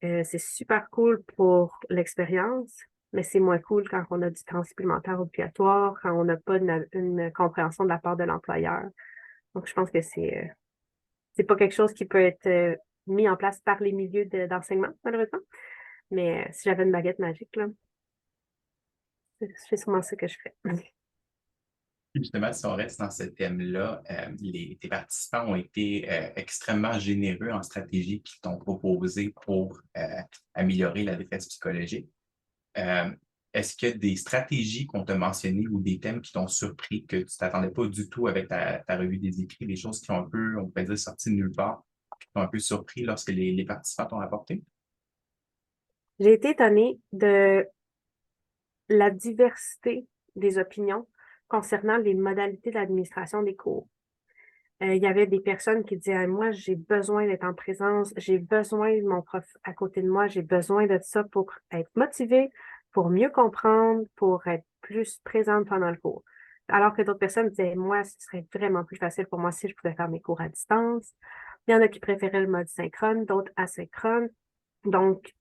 [SPEAKER 2] C'est super cool pour l'expérience, mais c'est moins cool quand on a du temps supplémentaire obligatoire, quand on n'a pas une compréhension de la part de l'employeur. Donc, je pense que c'est pas quelque chose qui peut être mis en place par les milieux d'enseignement, malheureusement. Mais si j'avais une baguette magique, là, c'est sûrement ça que je ferais.
[SPEAKER 1] Justement, si on reste dans ce thème-là, tes participants ont été extrêmement généreux en stratégie qu'ils t'ont proposé pour améliorer la détresse psychologique. Euh, Est-ce que des stratégies qu'on t'a mentionnées ou des thèmes qui t'ont surpris, que tu t'attendais pas du tout avec ta revue des écrits, des choses qui ont un peu, on pourrait dire, sorti de nulle part, qui t'ont un peu surpris lorsque les participants t'ont apporté?
[SPEAKER 2] J'ai été étonnée de la diversité des opinions concernant les modalités d'administration des cours. Il y avait des personnes qui disaient, moi, j'ai besoin d'être en présence, j'ai besoin de mon prof à côté de moi, j'ai besoin de ça pour être motivée, pour mieux comprendre, pour être plus présente pendant le cours. Alors que d'autres personnes disaient, moi, ce serait vraiment plus facile pour moi si je pouvais faire mes cours à distance. Il y en a qui préféraient le mode synchrone, d'autres asynchrone. Donc,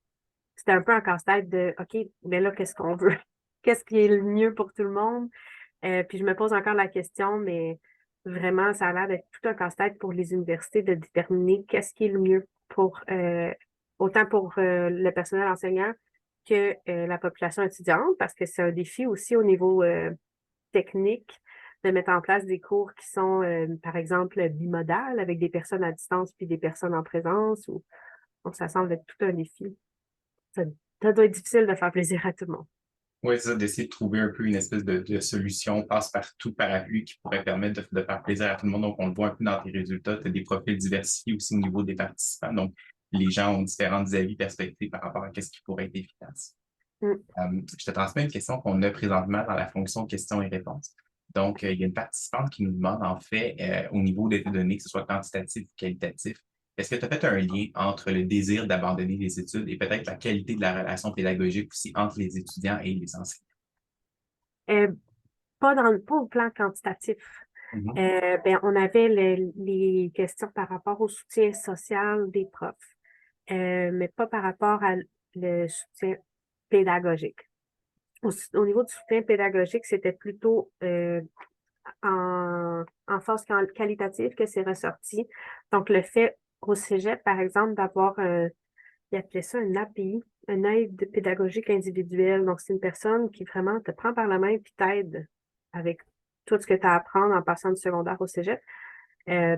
[SPEAKER 2] c'était un peu un casse-tête de, OK, mais là, qu'est-ce qu'on veut? Qu'est-ce qui est le mieux pour tout le monde? Puis je me pose encore la question, mais vraiment, ça a l'air d'être tout un casse-tête pour les universités de déterminer qu'est-ce qui est le mieux pour autant pour le personnel enseignant que la population étudiante, parce que c'est un défi aussi au niveau technique de mettre en place des cours qui sont, par exemple, bimodales avec des personnes à distance puis des personnes en présence. Donc, ça semble être tout un défi. Ça, ça doit être difficile de faire plaisir à tout le monde.
[SPEAKER 1] Oui, c'est ça, d'essayer de trouver un peu une espèce de solution passe-partout, parapluie qui pourrait permettre de faire plaisir à tout le monde. Donc, on le voit un peu dans tes résultats. Tu as des profils diversifiés aussi au niveau des participants. Donc, les gens ont différentes avis, perspectives par rapport à ce qui pourrait être efficace.
[SPEAKER 2] Mm.
[SPEAKER 1] Je te transmets une question qu'on a présentement dans la fonction questions et réponses. Donc, il y a une participante qui nous demande, en fait, au niveau des données, que ce soit quantitatif ou qualitatif, est-ce que tu as fait un lien entre le désir d'abandonner les études et peut-être la qualité de la relation pédagogique aussi entre les étudiants et les enseignants?
[SPEAKER 2] Euh, pas au plan quantitatif.
[SPEAKER 1] Mhm.
[SPEAKER 2] Ben, on avait les questions par rapport au soutien social des profs, mais pas par rapport à le soutien pédagogique. Au niveau du soutien pédagogique, c'était plutôt en force qualitative que c'est ressorti. Donc, le fait au cégep, par exemple, d'avoir, ils appelaient ça un API, un aide pédagogique individuelle. Donc, c'est une personne qui vraiment te prend par la main puis t'aide avec tout ce que tu as à apprendre en passant du secondaire au cégep. C'est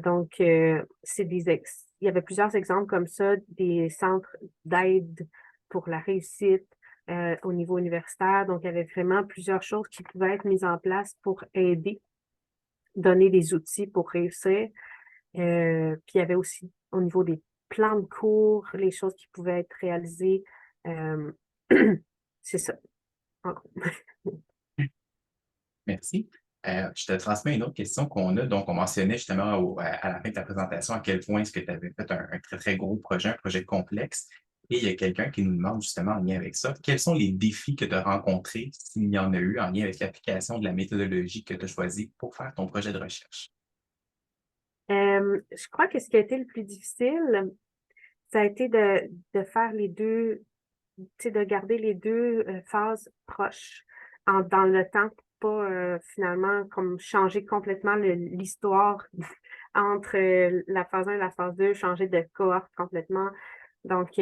[SPEAKER 2] il y avait plusieurs exemples comme ça, des centres d'aide pour la réussite au niveau universitaire. Donc, il y avait vraiment plusieurs choses qui pouvaient être mises en place pour aider, donner des outils pour réussir. Puis il y avait aussi au niveau des plans de cours, les choses qui pouvaient être réalisées. Euh, c'est ça, en gros.
[SPEAKER 1] Merci. Je te transmets une autre question qu'on a. Donc, on mentionnait justement à la fin de ta présentation à quel point est-ce que tu avais fait un très, très gros projet, un projet complexe. Et il y a quelqu'un qui nous demande justement en lien avec ça, quels sont les défis que tu as rencontrés, s'il y en a eu, en lien avec l'application de la méthodologie que tu as choisie pour faire ton projet de recherche?
[SPEAKER 2] Je crois que ce qui a été le plus difficile, ça a été de faire les deux, tu sais, de garder les deux phases proches dans le temps pour pas finalement comme changer complètement l'histoire entre la phase 1 et la phase 2, changer de cohorte complètement. Donc,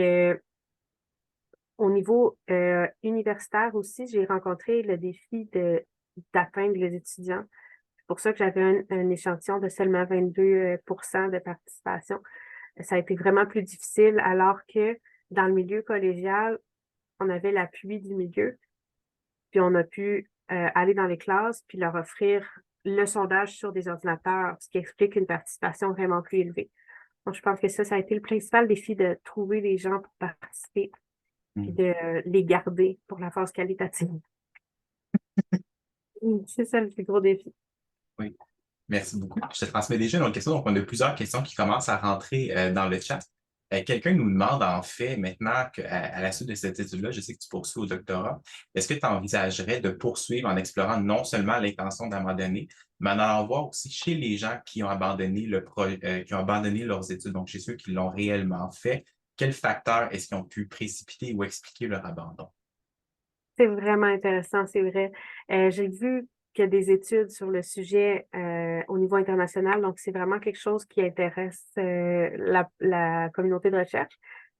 [SPEAKER 2] au niveau universitaire aussi, j'ai rencontré le défi d'atteindre les étudiants. C'est pour ça que j'avais un échantillon de seulement 22% de participation. Ça a été vraiment plus difficile alors que dans le milieu collégial, on avait l'appui du milieu, puis on a pu aller dans les classes puis leur offrir le sondage sur des ordinateurs, ce qui explique une participation vraiment plus élevée. Donc, je pense que ça a été le principal défi de trouver des gens pour participer puis
[SPEAKER 1] Hmm.
[SPEAKER 2] de les garder pour la phase qualitative. C'est ça le plus gros défi.
[SPEAKER 1] Oui. Merci beaucoup. Je te transmets déjà une autre question. Donc, on a plusieurs questions qui commencent à rentrer dans le chat. Quelqu'un nous demande, en fait, maintenant qu'à la suite de cette étude-là, je sais que tu poursuis au doctorat, est-ce que tu envisagerais de poursuivre en explorant non seulement l'intention d'abandonner, mais en allant voir aussi chez les gens qui ont abandonné qui ont abandonné leurs études, donc chez ceux qui l'ont réellement fait, quels facteurs est-ce qui ont pu précipiter ou expliquer leur abandon?
[SPEAKER 2] C'est vraiment intéressant, c'est vrai. J'ai vu qu'il y a des études sur le sujet au niveau international, donc c'est vraiment quelque chose qui intéresse la communauté de recherche.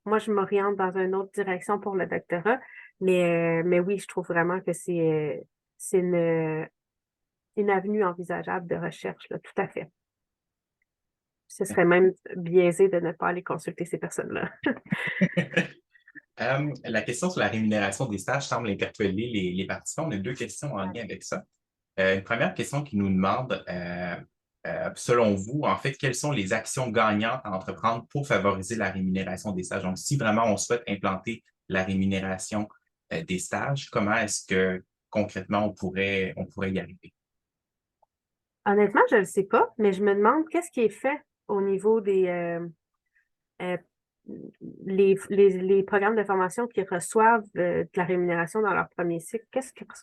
[SPEAKER 2] Moi, je m'oriente dans une autre direction pour le doctorat, mais oui, je trouve vraiment que c'est une une avenue envisageable de recherche, là, tout à fait. Ce serait même biaisé de ne pas aller consulter ces personnes-là.
[SPEAKER 1] La question sur la rémunération des stages semble interpeller les participants. On a deux questions en lien avec ça. Une première question qui nous demande, selon vous, en fait, quelles sont les actions gagnantes à entreprendre pour favoriser la rémunération des stages? Donc, si vraiment on souhaite implanter la rémunération des stages, comment est-ce que concrètement on pourrait y arriver?
[SPEAKER 2] Honnêtement, je ne le sais pas, mais je me demande qu'est-ce qui est fait au niveau des euh, les programmes de formation qui reçoivent de la rémunération dans leur premier cycle.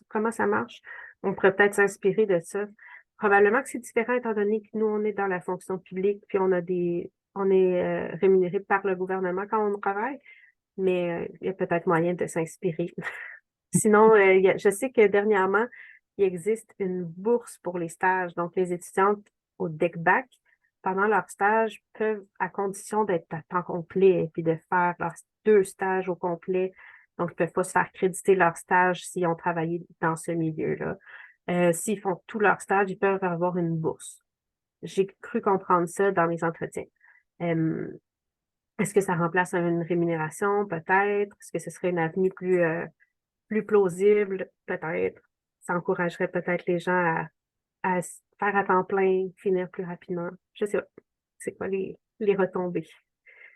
[SPEAKER 2] Comment ça marche? On pourrait peut-être s'inspirer de ça. Probablement que c'est différent étant donné que nous, on est dans la fonction publique, puis on est rémunéré par le gouvernement quand on travaille, mais il y a peut-être moyen de s'inspirer. Sinon, je sais que dernièrement, il existe une bourse pour les stages. Donc, les étudiantes au DECBac, pendant leur stage, peuvent, à condition d'être à temps complet et puis de faire leurs 2 stages au complet, donc ils ne peuvent pas se faire créditer leur stage s'ils ont travaillé dans ce milieu-là. S'ils font tout leur stage, ils peuvent avoir une bourse. J'ai cru comprendre ça dans mes entretiens. Euh, Est-ce que ça remplace une rémunération? Peut-être. Est-ce que ce serait une avenue plus plausible, peut-être. Ça encouragerait peut-être les gens à se faire à temps plein, finir plus rapidement. Je sais pas. C'est quoi les retombées?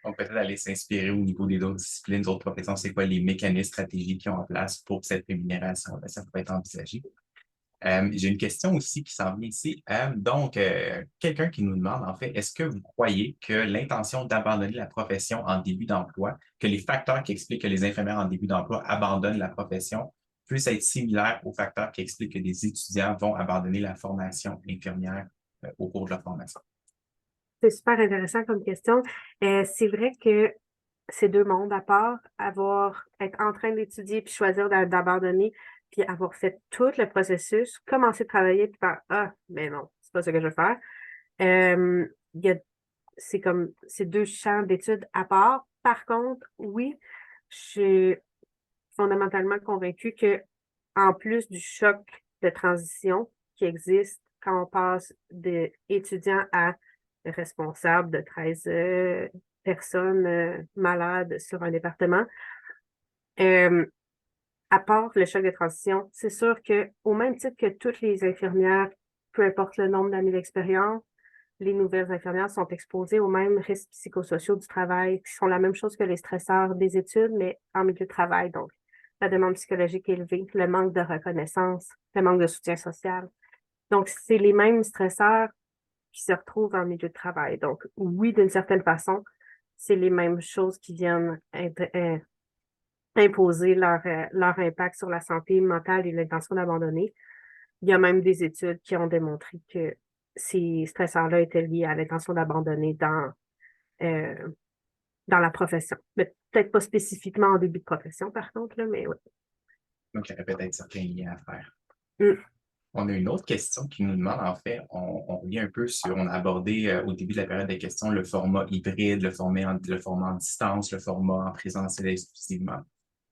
[SPEAKER 1] Donc, peut-être aller s'inspirer au niveau des autres disciplines, des autres professions, c'est quoi les mécanismes stratégiques qu'ils ont en place pour cette rémunération? Ça pourrait être envisagé. J'ai une question aussi qui s'en vient ici. Quelqu'un qui nous demande, en fait, est-ce que vous croyez que l'intention d'abandonner la profession en début d'emploi, que les facteurs qui expliquent que les infirmières en début d'emploi abandonnent la profession, puissent être similaires aux facteurs qui expliquent que des étudiants vont abandonner la formation infirmière au cours de leur formation?
[SPEAKER 2] C'est super intéressant comme question. C'est vrai que c'est 2 mondes à part, être en train d'étudier puis choisir d'abandonner, puis avoir fait tout le processus, commencer à travailler puis faire ah, mais non, c'est pas ce que je veux faire. Il y a c'est 2 champs d'études à part. Par contre, oui, je suis fondamentalement convaincue que en plus du choc de transition qui existe quand on passe d'étudiant à responsable de 13 personnes malades sur un département, euh, à part le choc de transition, c'est sûr que au même titre que toutes les infirmières, peu importe le nombre d'années d'expérience, les nouvelles infirmières sont exposées aux mêmes risques psychosociaux du travail, qui sont la même chose que les stresseurs des études, mais en milieu de travail. Donc, la demande psychologique élevée, le manque de reconnaissance, le manque de soutien social. Donc, c'est les mêmes stresseurs qui se retrouvent en milieu de travail. Donc, oui, d'une certaine façon, c'est les mêmes choses qui viennent imposer leur impact sur la santé mentale et l'intention d'abandonner. Il y a même des études qui ont démontré que ces stresseurs-là étaient liés à l'intention d'abandonner euh, dans la profession. Mais peut-être pas spécifiquement en début de profession, par contre, là, mais oui.
[SPEAKER 1] Donc, il y aurait peut-être certains liens à faire.
[SPEAKER 2] Mm.
[SPEAKER 1] On a une autre question qui nous demande, en fait, on revient un peu sur, on a abordé au début de la période des questions le format hybride, le format en distance, le format en présentiel exclusivement.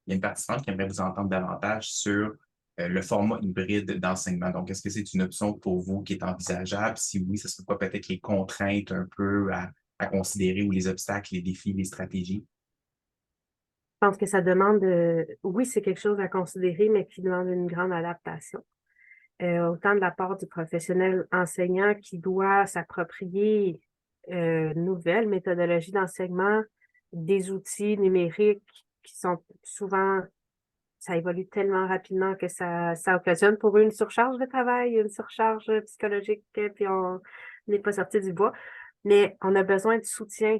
[SPEAKER 1] Il y a une participante qui aimerait vous entendre davantage sur le format hybride d'enseignement. Donc, est-ce que c'est une option pour vous qui est envisageable? Si oui, ce serait quoi peut-être les contraintes un peu à considérer ou les obstacles, les défis, les stratégies?
[SPEAKER 2] Je pense que ça demande, oui, c'est quelque chose à considérer, mais qui demande une grande adaptation. Autant de la part du professionnel enseignant qui doit s'approprier nouvelles méthodologies d'enseignement, des outils numériques qui sont souvent, ça évolue tellement rapidement que ça occasionne pour eux une surcharge de travail, une surcharge psychologique, puis on n'est pas sorti du bois. Mais on a besoin de soutien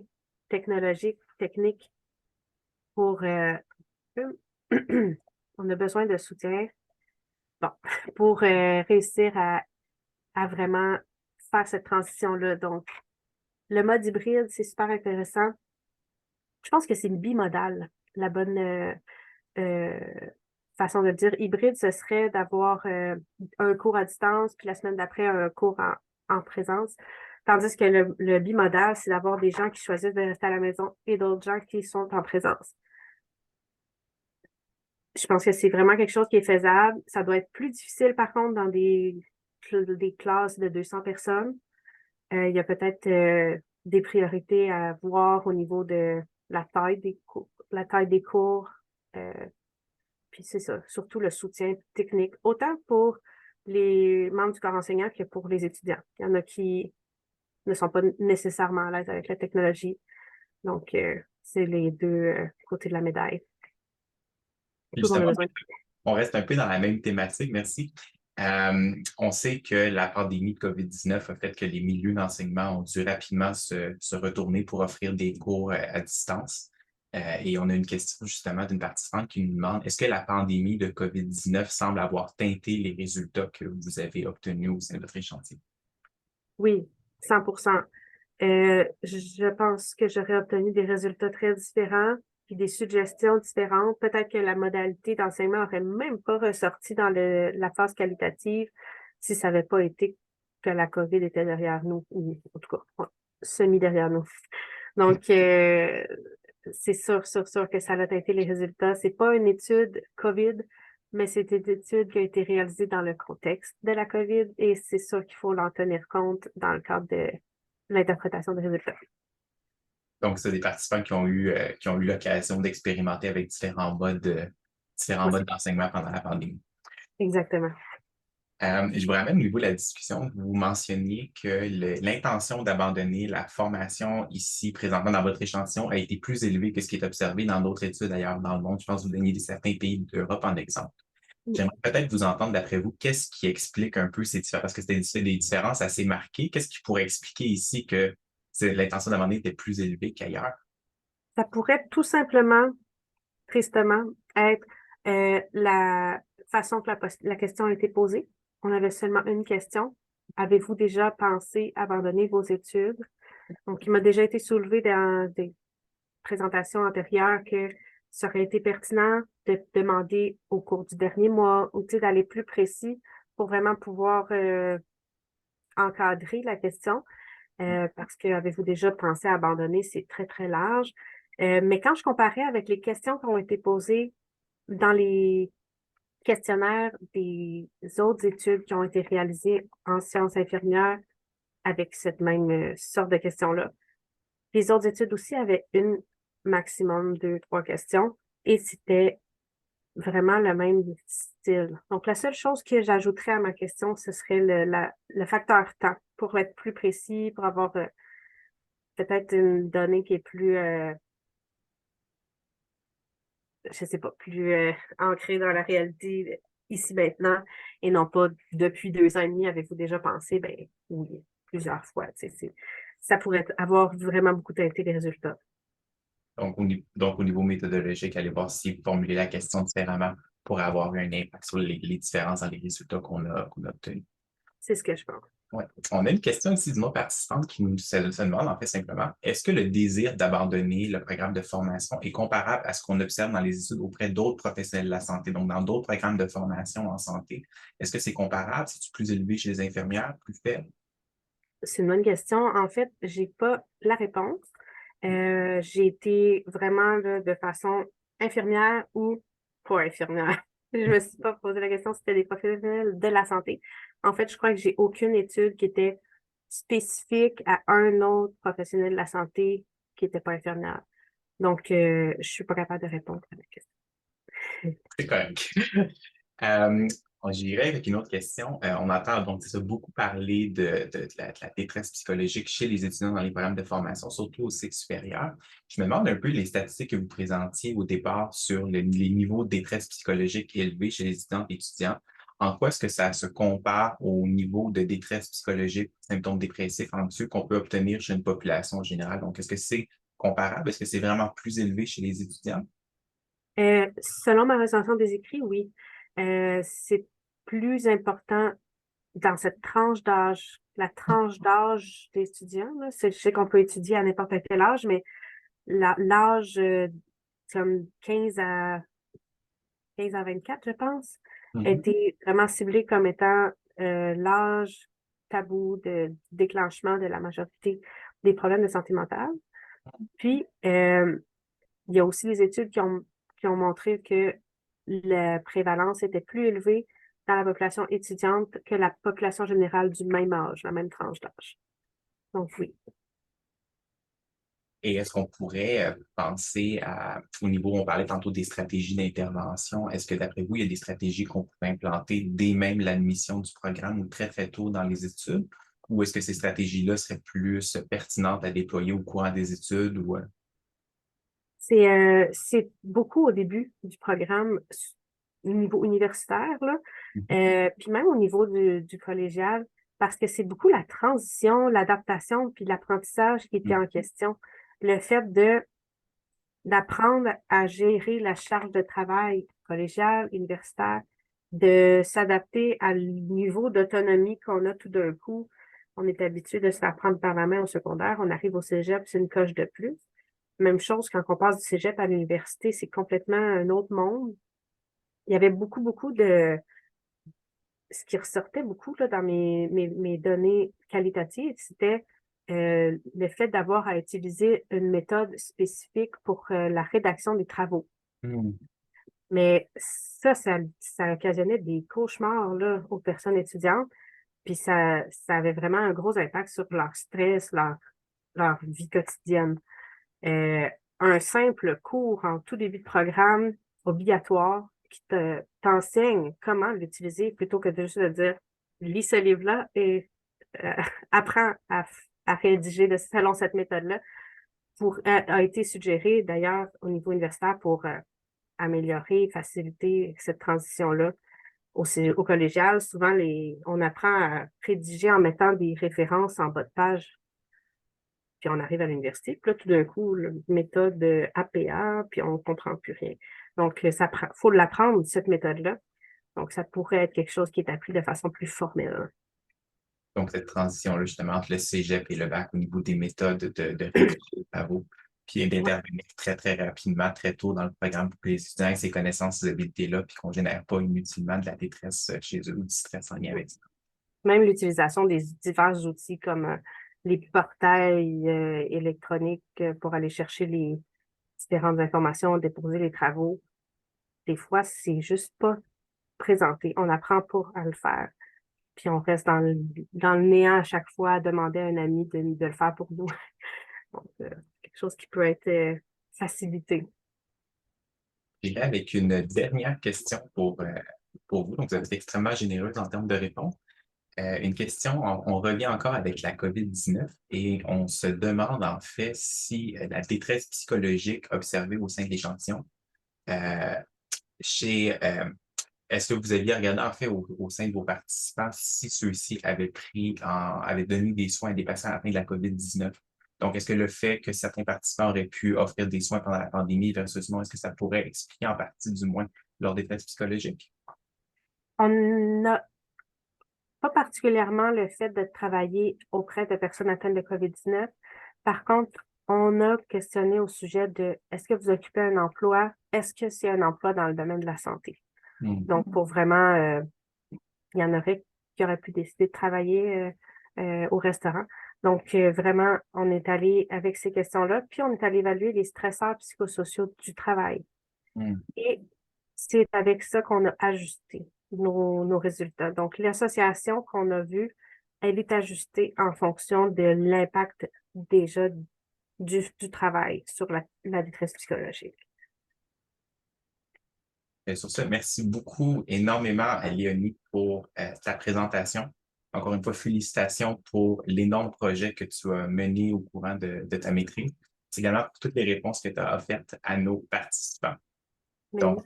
[SPEAKER 2] technologique, technique pour on a besoin de soutien bon, pour réussir à vraiment faire cette transition-là. Donc, le mode hybride, c'est super intéressant. Je pense que c'est bimodal, la bonne euh, façon de le dire. Hybride, ce serait d'avoir un cours à distance, puis la semaine d'après, un cours en présence. Tandis que le bimodal, c'est d'avoir des gens qui choisissent de rester à la maison et d'autres gens qui sont en présence. Je pense que c'est vraiment quelque chose qui est faisable. Ça doit être plus difficile, par contre, dans des des classes de 200 personnes, il y a peut-être des priorités à voir au niveau de la taille des cours, euh, puis c'est ça, surtout le soutien technique, autant pour les membres du corps enseignant que pour les étudiants. Il y en a qui ne sont pas nécessairement à l'aise avec la technologie. Donc, c'est les deux côtés de la médaille. Tout le monde a
[SPEAKER 1] Justement,
[SPEAKER 2] besoin de...
[SPEAKER 1] on reste un peu dans la même thématique, merci. On sait que la pandémie de COVID-19 a fait que les milieux d'enseignement ont dû rapidement se retourner pour offrir des cours à distance. Et on a une question justement d'une participante qui nous demande, est-ce que la pandémie de COVID-19 semble avoir teinté les résultats que vous avez obtenus au sein de votre échantillon?
[SPEAKER 2] Oui, 100%. Je pense que j'aurais obtenu des résultats très différents puis des suggestions différentes. Peut-être que la modalité d'enseignement n'aurait même pas ressorti dans la phase qualitative si ça n'avait pas été que la COVID était derrière nous, ou en tout cas, ouais, semi-derrière nous. Donc, c'est sûr que ça a teinté les résultats. C'est pas une étude COVID, mais c'est une étude qui a été réalisée dans le contexte de la COVID et c'est sûr qu'il faut en tenir compte dans le cadre de l'interprétation des résultats.
[SPEAKER 1] Donc, c'est des participants qui ont eu l'occasion d'expérimenter avec différents
[SPEAKER 2] Ouais,
[SPEAKER 1] modes d'enseignement pendant la pandémie.
[SPEAKER 2] exactement.
[SPEAKER 1] Je vous ramène au niveau de la discussion. Vous mentionniez que l'intention d'abandonner la formation ici, présentement dans votre échantillon, a été plus élevée que ce qui est observé dans d'autres études ailleurs dans le monde. Je pense que vous donniez certains pays d'Europe en exemple. J'aimerais peut-être vous entendre d'après vous, qu'est-ce qui explique un peu ces différences? Parce que c'était des différences assez marquées. Qu'est-ce qui pourrait expliquer ici que l'intention d'abandonner était plus élevée qu'ailleurs?
[SPEAKER 2] Ça pourrait tout simplement, tristement, être la façon que la question a été posée. On avait seulement une question. Avez-vous déjà pensé abandonner vos études? Donc, il m'a déjà été soulevé dans des présentations antérieures que ça aurait été pertinent de demander au cours du dernier mois ou d'aller plus précis pour vraiment pouvoir encadrer la question. Parce que avez-vous déjà pensé à abandonner? C'est très, très large. Mais quand je comparais avec les questions qui ont été posées dans les questionnaires des autres études qui ont été réalisées en sciences infirmières avec cette même sorte de questions-là, les autres études aussi avaient une maximum deux, trois questions et c'était vraiment le même style. Donc, la seule chose que j'ajouterais à ma question, ce serait le facteur temps pour être plus précis, pour avoir peut-être une donnée qui est plus, je sais pas, plus ancrée dans la réalité ici maintenant et non pas depuis 2 ans et demi, avez-vous déjà pensé? Ben oui, plusieurs fois. Ça pourrait avoir vraiment beaucoup teinté les résultats.
[SPEAKER 1] Donc, au niveau méthodologique, allez voir si vous formulez la question différemment pour avoir un impact sur les différences dans les résultats qu'on a obtenus.
[SPEAKER 2] C'est ce que je pense.
[SPEAKER 1] Ouais. On a une question ici d'une autre participante qui se demande en fait simplement, est-ce que le désir d'abandonner le programme de formation est comparable à ce qu'on observe dans les études auprès d'autres professionnels de la santé, donc dans d'autres programmes de formation en santé? Est-ce que c'est comparable? C'est-tu plus élevé chez les infirmières, plus faible?
[SPEAKER 2] C'est une bonne question. En fait, j'ai pas la réponse. J'ai été vraiment là, de façon infirmière ou pas infirmière. Je me suis pas posé la question si c'était des professionnels de la santé. En fait, je crois que j'ai aucune étude qui était spécifique à un autre professionnel de la santé qui n'était pas infirmière. Donc, je suis pas capable de répondre à la question.
[SPEAKER 1] C'est correct. J'irai avec une autre question. On entend donc c'est ça, beaucoup parler de la détresse psychologique chez les étudiants dans les programmes de formation, surtout au cycle supérieur. Je me demande un peu les statistiques que vous présentiez au départ sur les niveaux de détresse psychologique élevés chez les étudiantes et étudiants. En quoi est-ce que ça se compare au niveau de détresse psychologique, symptômes dépressifs, anxieux qu'on peut obtenir chez une population générale? Donc, est-ce que c'est comparable? Est-ce que c'est vraiment plus élevé chez les étudiants?
[SPEAKER 2] Selon ma recension des écrits, oui. C'est plus important dans cette tranche d'âge, la tranche d'âge d'étudiants. Là. Je sais qu'on peut étudier à n'importe quel âge, mais l'âge comme 15 à 24, je pense, a
[SPEAKER 1] Mhm.
[SPEAKER 2] été vraiment ciblé comme étant l'âge tabou de déclenchement de la majorité des problèmes de santé mentale. Puis, il y a aussi des études qui ont montré que la prévalence était plus élevée dans la population étudiante que la population générale du même âge, la même tranche d'âge. Donc oui.
[SPEAKER 1] Et est-ce qu'on pourrait penser au niveau, on parlait tantôt des stratégies d'intervention, est-ce que d'après vous, il y a des stratégies qu'on pourrait implanter dès même l'admission du programme ou très, très tôt dans les études? Ou est-ce que ces stratégies-là seraient plus pertinentes à déployer au courant des études ou
[SPEAKER 2] C'est beaucoup au début du programme au niveau universitaire, là, puis même au niveau du collégial, parce que c'est beaucoup la transition, l'adaptation, puis l'apprentissage qui était en question. Le fait d'apprendre à gérer la charge de travail collégiale, universitaire, de s'adapter à le niveau d'autonomie qu'on a tout d'un coup. On est habitué de se faire prendre par la main au secondaire, on arrive au cégep, c'est une coche de plus. Même chose quand on passe du cégep à l'université, c'est complètement un autre monde. Il y avait beaucoup de... Ce qui ressortait beaucoup là, dans mes données qualitatives, c'était le fait d'avoir à utiliser une méthode spécifique pour la rédaction des travaux.
[SPEAKER 1] Hmm.
[SPEAKER 2] Mais ça occasionnait des cauchemars là, aux personnes étudiantes, puis ça avait vraiment un gros impact sur leur stress, leur vie quotidienne. Euh, un simple cours en tout début de programme obligatoire qui t'enseigne comment l'utiliser plutôt que de juste de dire lis ce livre-là et euh, apprends à rédiger selon cette méthode-là a été suggéré d'ailleurs au niveau universitaire pour améliorer, faciliter cette transition-là. Au collégial, souvent, on apprend à rédiger en mettant des références en bas de page. Puis on arrive à l'université, puis là, tout d'un coup, la méthode APA, puis on ne comprend plus rien. Donc, faut l'apprendre, cette méthode-là. Donc, ça pourrait être quelque chose qui est appris de façon plus formelle.
[SPEAKER 1] Donc, cette transition-là, justement, entre le cégep et le bac au niveau des méthodes de rédaction de travaux, puis
[SPEAKER 2] Ouais.
[SPEAKER 1] d'intervenir très, très rapidement, très tôt dans le programme pour que les étudiants aient ces connaissances, ces habiletés-là, puis qu'on ne génère pas inutilement de la détresse chez eux ou du stress en lien avec ça.
[SPEAKER 2] Même l'utilisation des divers outils comme les portails électroniques pour aller chercher les différentes informations, déposer les travaux. Des fois, c'est juste pas présenté. On apprend pas à le faire. Puis on reste dans le néant à chaque fois à demander à un ami de le faire pour nous. Donc, quelque chose qui peut être facilité.
[SPEAKER 1] J'irai avec une dernière question pour vous. Donc, vous êtes extrêmement généreuse en termes de réponse. Une question, on revient encore avec la COVID-19 et on se demande en fait si la détresse psychologique observée au sein de l'échantillon, euh, chez, est-ce que vous aviez regardé en fait au sein de vos participants si ceux-ci avaient donné des soins à des patients atteints de la COVID-19? Donc, est-ce que le fait que certains participants auraient pu offrir des soins pendant la pandémie versus non, est-ce que ça pourrait expliquer en partie du moins leur détresse psychologique?
[SPEAKER 2] On n'a pas particulièrement le fait de travailler auprès de personnes atteintes de COVID-19. Par contre, on a questionné au sujet de est-ce que vous occupez un emploi? Est-ce que c'est un emploi dans le domaine de la santé?
[SPEAKER 1] Hmm.
[SPEAKER 2] Donc, pour vraiment, il y en aurait qui auraient pu décider de travailler au restaurant. Donc, vraiment, on est allé avec ces questions-là, puis on est allé évaluer les stresseurs psychosociaux du travail.
[SPEAKER 1] Hmm.
[SPEAKER 2] Et c'est avec ça qu'on a ajusté nos résultats. Donc, l'association qu'on a vue, elle est ajustée en fonction de l'impact déjà du travail sur la détresse psychologique.
[SPEAKER 1] Sur ce, merci beaucoup énormément à Léonie pour ta présentation. Encore une fois, félicitations pour l'énorme projet que tu as mené au courant de ta maîtrise. C'est également pour toutes les réponses que tu as offertes à nos participants.
[SPEAKER 2] Mais
[SPEAKER 1] Donc,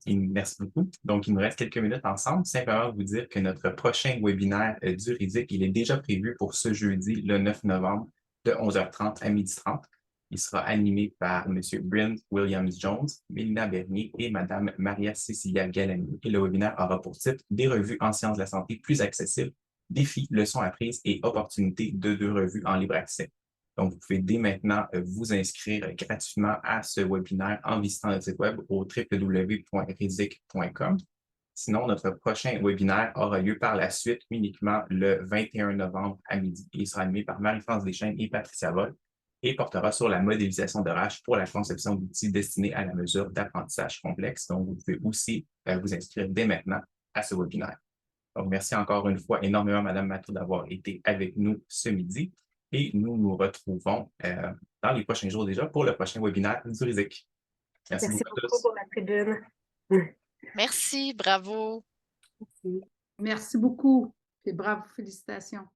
[SPEAKER 1] merci beaucoup. Donc, il nous reste quelques minutes ensemble. Simplement vous dire que notre prochain webinaire du RISIC, il est déjà prévu pour ce jeudi, le 9 novembre, de 11h30 à 12h30. Il sera animé par M. Brent Williams-Jones, Mélina Bernier et Mme Maria-Cécilia Galani. Et le webinaire aura pour titre « Des revues en sciences de la santé plus accessibles, défis, leçons apprises et opportunités de 2 revues en libre accès ». Donc, vous pouvez dès maintenant vous inscrire gratuitement à ce webinaire en visitant notre site web au www.risic.com. Sinon, notre prochain webinaire aura lieu par la suite uniquement le 21 novembre à midi. Il sera animé par Marie-France Deschênes et Patricia Vol et portera sur la modélisation de RACH pour la conception d'outils destinés à la mesure d'apprentissage complexe. Donc, vous pouvez aussi vous inscrire dès maintenant à ce webinaire. Donc, merci encore une fois énormément, Mme Matteau, d'avoir été avec nous ce midi et nous nous retrouvons dans les prochains jours déjà pour le prochain webinaire du RISIC. Merci
[SPEAKER 2] Merci
[SPEAKER 1] beaucoup à
[SPEAKER 2] beaucoup
[SPEAKER 1] tous.
[SPEAKER 2] pour la tribune.
[SPEAKER 3] Merci, bravo.
[SPEAKER 2] Merci.
[SPEAKER 4] Merci beaucoup et bravo, félicitations.